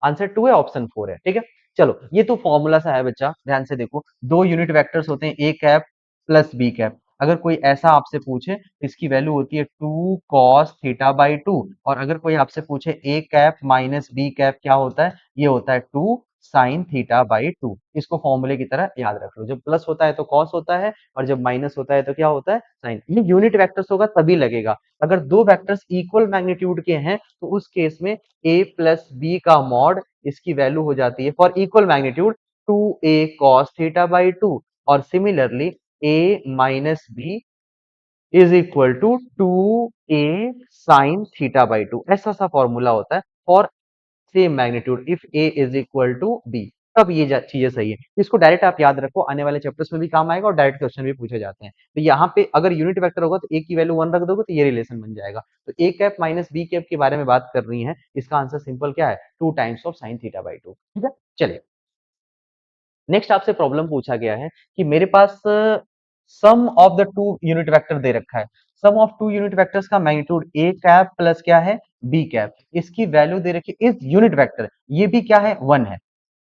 Speaker 1: Answer 2 है, ऑप्शन 4 है, ठीक है। चलो ये तो फॉर्मूला सा है बच्चा, ध्यान से देखो, दो यूनिट वेक्टर्स होते हैं A cap plus B cap, अगर कोई ऐसा आपसे पूछे इसकी वैल्यू होती है 2 cos थीटा बाई 2, और अगर कोई आपसे पूछे ए कैप माइनस बी कैप क्या होता है, ये होता है 2 साइन थीटा बाई 2। इसको फॉर्मूले की तरह याद रख लो, जब प्लस होता है तो कॉस होता है, और जब माइनस होता है तो क्या होता है, साइन। ये यूनिट वेक्टर्स होगा तभी लगेगा, अगर दो वेक्टर्स इक्वल मैग्नीट्यूड के हैं तो उस केस में a प्लस बी का मॉड, इसकी वैल्यू हो जाती है for equal magnitude 2a cos theta by 2, और similarly a minus b is equal to 2a sin theta by 2, ऐसा सा फॉर्मूला होता है for same magnitude if a is equal to b, तब ये चीजें सही है। इसको डायरेक्ट आप याद रखो, आने वाले चैप्टर्स में भी काम आएगा और डायरेक्ट क्वेश्चन भी पूछे जाते हैं। तो यहाँ पे अगर यूनिट वेक्टर होगा तो a की वैल्यू 1 रख दोगे तो ये रिलेशन बन जाएगा। तो a cap minus b cap के बारे में बात कर रही है, इसका आंसर सिंपल क्या है, 2 times of sine theta by 2, ठीक है। चलिए नेक्स्ट आपसे प्रॉब्लम पूछा गया है कि मेरे पास sum of the two unit vector दे रखा है, sum of two unit vectors का मैग्नीट्यूड a कैप प्लस क्या है, b कैप, इसकी वैल्यू दे रखी है इस यूनिट वेक्टर, ये भी क्या है 1 है,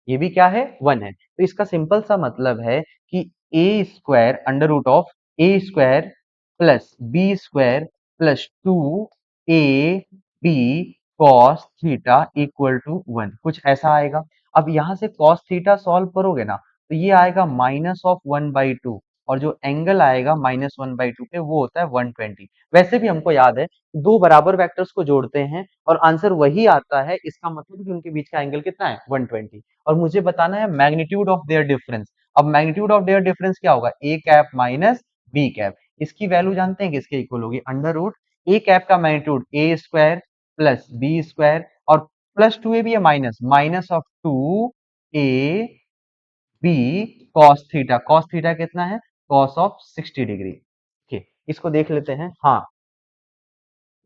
Speaker 1: ये भी क्या है 1 है। तो इसका सिंपल सा मतलब है कि A square under root of A square plus B square plus 2 A B cos theta equal to 1, कुछ ऐसा आएगा। अब यहां से कॉस थीटा सॉल्व करोगे ना तो ये आएगा माइनस ऑफ 1/2, और जो एंगल आएगा -1/2 पे वो होता है 120। वैसे भी हमको याद है दो बराबर वेक्टर्स को जोड़ते हैं और आंसर वही आता है, इसका मतलब कि उनके बीच का एंगल कितना है 120, और मुझे बताना है मैग्नीट्यूड ऑफ देयर डिफरेंस। अब मैग्नीट्यूड ऑफ देयर डिफरेंस क्या होगा, a cap minus b cap, इसकी वैल्यू जानते हैं किसके इक्वल होगी, अंडर रूट ए कैप का magnitude a square plus B square, और प्लस 2a भी है minus, minus of 2a b cos theta कितना है, कॉस ऑफ 60 डिग्री। ओके, इसको देख लेते हैं, हाँ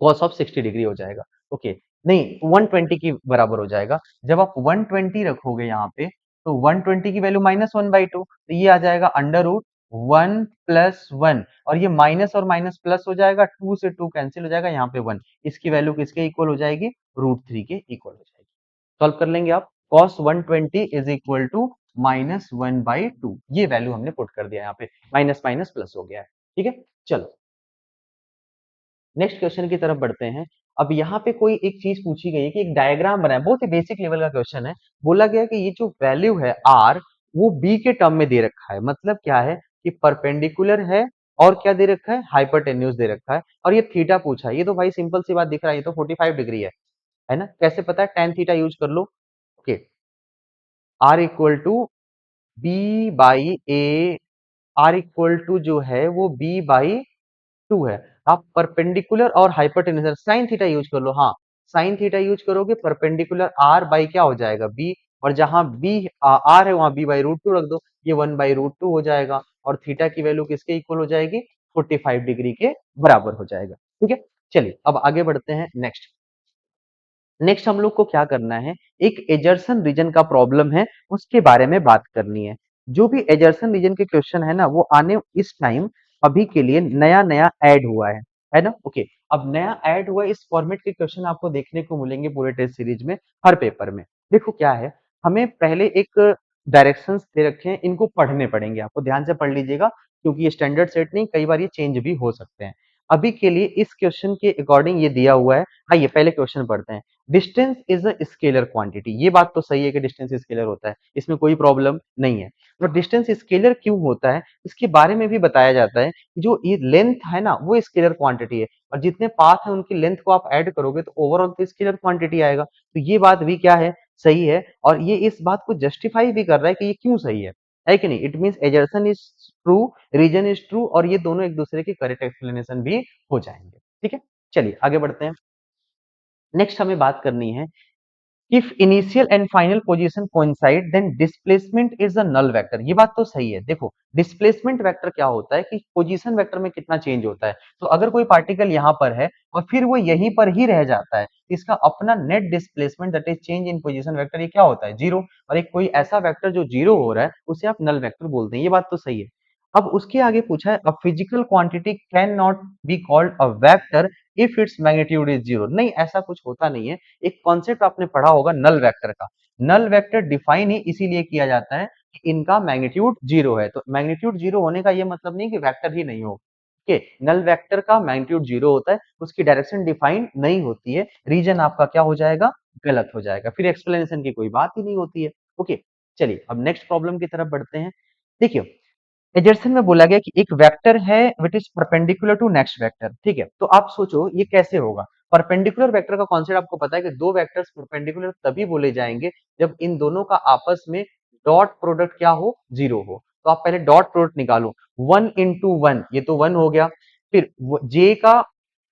Speaker 1: कॉस ऑफ 60 डिग्री हो जाएगा। ओके, नहीं 120 की बराबर हो जाएगा, जब आप 120 रखोगे यहाँ पे तो 120 की वैल्यू -1/2, तो ये आ जाएगा अंडर रूट 1 प्लस 1, और ये माइनस और माइनस प्लस हो जाएगा, 2 से 2 कैंसिल हो जाएगा, यहाँ पे 1, इसकी वैल्यू किसके इक्वल हो जाएगी, √3 के इक्वल हो जाएगी। सॉल्व कर लेंगे आप, cos 120 इज इक्वल टू -1/2, ये वैल्यू हमने पुट कर दिया यहाँ पे, माइनस माइनस प्लस हो गया है, ठीक है। चलो नेक्स्ट क्वेश्चन की तरफ बढ़ते हैं। अब यहाँ पे कोई एक चीज पूछी गई है कि एक डायग्राम बना है, बहुत ही बेसिक लेवल का क्वेश्चन है। बोला गया कि ये जो वैल्यू है आर वो बी के टर्म में दे रखा है, मतलब क्या है कि परपेंडिकुलर है, और क्या दे रखा है, हाइपरटेन्यूज दे रखा है, और ये थीटा पूछा है। ये तो भाई सिंपल सी बात दिख रहा है, ये तो 45 डिग्री है ना, कैसे पता है, tan थीटा यूज कर लो। Okay, R equal to B by A, R equal to जो है वो बी बाई 2 है। आप परपेंडिकुलर और हाइपोटेन्यूज साइन थीटा यूज कर लो, हाँ साइन थीटा यूज करोगे, परपेंडिकुलर आर बाई क्या हो जाएगा बी, और जहां बी आर है वहां बी बाई √2 रख दो, ये 1/√2 हो जाएगा, और थीटा की वैल्यू किसके इक्वल हो जाएगी, 45 डिग्री के बराबर हो जाएगा, ठीक है। चलिए अब आगे बढ़ते हैं। नेक्स्ट नेक्स्ट हम लोग को क्या करना है, एक एजर्सन रीजन का प्रॉब्लम है, उसके बारे में बात करनी है। जो भी एजर्सन रीजन के क्वेश्चन है ना वो आने इस टाइम अभी के लिए नया नया ऐड हुआ है ना। ओके, अब नया ऐड हुआ इस फॉर्मेट के क्वेश्चन आपको देखने को मिलेंगे पूरे टेस्ट सीरीज में, हर पेपर में। देखो क्या है, हमें पहले एक डायरेक्शंस दे रखे हैं, इनको पढ़ने पड़ेंगे, आपको ध्यान से पढ़ लीजिएगा, क्योंकि ये स्टैंडर्ड सेट नहीं, कई बार ये चेंज भी हो सकते हैं। अभी के लिए इस क्वेश्चन के अकॉर्डिंग ये दिया हुआ है। आइए पहले क्वेश्चन पढ़ते हैं। Distance is a scalar quantity, ये बात तो सही है कि डिस्टेंस स्केलर होता है, इसमें कोई प्रॉब्लम नहीं है। तो डिस्टेंस स्केलर क्यों होता है, इसके बारे में भी बताया जाता है। जो ये लेंथ है ना, वो स्केलर क्वांटिटी है, और जितने पाथ है उनकी लेंथ को आप ऐड करोगे तो ओवरऑल तो स्केलर क्वांटिटी आएगा। तो ये बात भी क्या है, सही है, और ये इस बात को जस्टिफाई भी कर रहा है कि ये क्यों सही है कि नहीं। It means assertion is true, reason is true, और ये दोनों एक दूसरे की करेक्ट एक्सप्लेनेशन भी हो जाएंगे। ठीक है, चलिए आगे बढ़ते हैं। नेक्स्ट हमें बात करनी है, if initial and final position coincide then displacement is a null vector. ये बात तो सही है। देखो डिस्प्लेसमेंट वेक्टर क्या होता है कि पोजीशन वेक्टर में कितना चेंज होता है। तो अगर कोई पार्टिकल यहाँ पर है और फिर वो यहीं पर ही रह जाता है, इसका अपना net displacement that is change in position vector, ये क्या होता है, जीरो। और एक कोई ऐसा वेक्टर जो जीरो हो रहा है उसे आप नल वेक्टर बोलते हैं। ये बात तो सही है। अब उसके आगे पूछा है, a physical quantity can not be called a vector if its magnitude is zero. नहीं, ऐसा कुछ होता नहीं है। एक कॉन्सेप्ट आपने पढ़ा होगा नल वेक्टर का। नल वेक्टर डिफाइन ही इसीलिए किया जाता है कि इनका मैग्नीट्यूड जीरो है। तो मैग्नीट्यूड जीरो होने का ये मतलब नहीं कि वेक्टर ही नहीं हो। ओके, नल वेक्टर का मैग्नीट्यूड जीरो होता है, उसकी डायरेक्शन डिफाइन नहीं होती है, रीजन आपका क्या हो जाएगा, गलत हो जाएगा, फिर एक्सप्लेनेशन की कोई बात ही नहीं होती है। ओके, चलिए अब नेक्स्ट प्रॉब्लम की तरफ बढ़ते हैं। देखिए एजर्सन में बोला गया कि एक वेक्टर है which is perpendicular to next vector. ठीक है, तो आप सोचो ये कैसे होगा। परपेंडिकुलर वेक्टर का कॉन्सेप्ट आपको पता है कि दो वेक्टर्स परपेंडिकुलर तभी बोले जाएंगे जब इन दोनों का आपस में डॉट प्रोडक्ट क्या हो, जीरो हो। तो आप पहले डॉट प्रोडक्ट निकालो, वन इंटू वन, ये तो वन हो गया, फिर जे का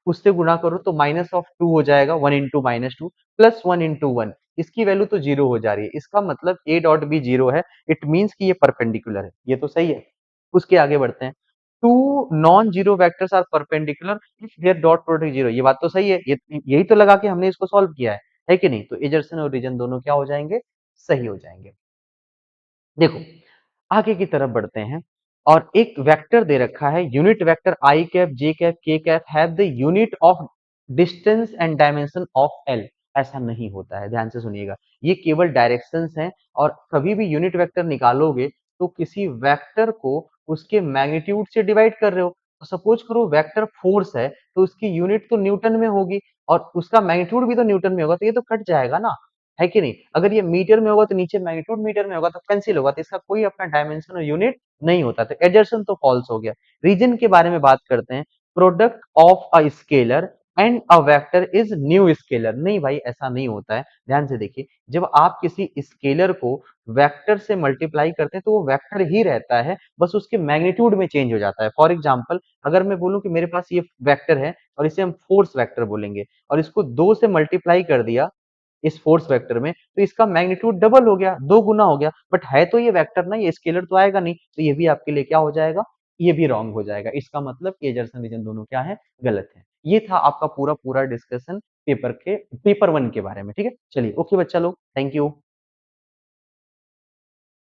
Speaker 1: उससे गुणा करो तो माइनस ऑफ टू हो जाएगा, one into minus two, plus one into one, इसकी वैल्यू तो जीरो हो जा रही है, इसका मतलब ए डॉट भी जीरो है। इट मीन्स कि ये परपेंडिकुलर है, ये तो सही है। उसके आगे बढ़ते हैं, two non zero vectors are perpendicular if their dot product zero. ये बात तो सही है, ये यही तो लगा के हमने इसको सॉल्व किया है कि नहीं। तो एजर्सन और रीजन दोनों क्या हो जाएंगे, सही हो जाएंगे। देखो आगे की तरफ बढ़ते हैं, और एक वेक्टर दे रखा है, यूनिट वेक्टर आई कैप जे कैप के cap have the unit of distance and dimension of L. ऐसा नहीं होता है, ध्यान से सुनिएगा, ये केवल डायरेक्शंस हैं। और कभी भी यूनिट वेक्टर निकालोगे तो किसी वेक्टर को उसके मैग्नीट्यूड से डिवाइड कर रहे हो। तो सपोज करो वेक्टर फोर्स है, तो उसकी यूनिट तो न्यूटन में होगी और उसका मैग्नीट्यूड भी तो न्यूटन में होगा, तो ये तो कट जाएगा ना, है कि नहीं। अगर ये मीटर में होगा तो नीचे मैग्नीट्यूड मीटर में होगा, तो कैंसिल होगा, तो इसका कोई अपना डायमेंशन और यूनिट नहीं होता। तो एजर्सन तो फॉल्स हो गया। रीजन के बारे में बात करते हैं, product of a scalar and a vector is new scalar. नहीं भाई, ऐसा नहीं होता है। ध्यान से देखिए, जब आप किसी स्केलर को वेक्टर से मल्टीप्लाई करते हैं तो वो वेक्टर ही रहता है, बस उसके मैग्नीट्यूड में चेंज हो जाता है। फॉर एग्जाम्पल, अगर मैं बोलूं कि मेरे पास ये वेक्टर है और इसे हम फोर्स वेक्टर बोलेंगे, और इसको दो से मल्टीप्लाई कर दिया इस फोर्स वेक्टर में, तो इसका मैग्नीट्यूड डबल हो गया, दो गुना हो गया, बट है तो ये वेक्टर ना, ये स्केलर तो आएगा नहीं, तो ये भी आपके लिए क्या हो जाएगा, ये भी रॉन्ग हो जाएगा। इसका मतलब एजर्सन रीजन दोनों क्या है, गलत है। ये था आपका पूरा पूरा डिस्कशन पेपर वन के बारे में। ठीक है, चलिए ओके बच्चा लोग, थैंक यू।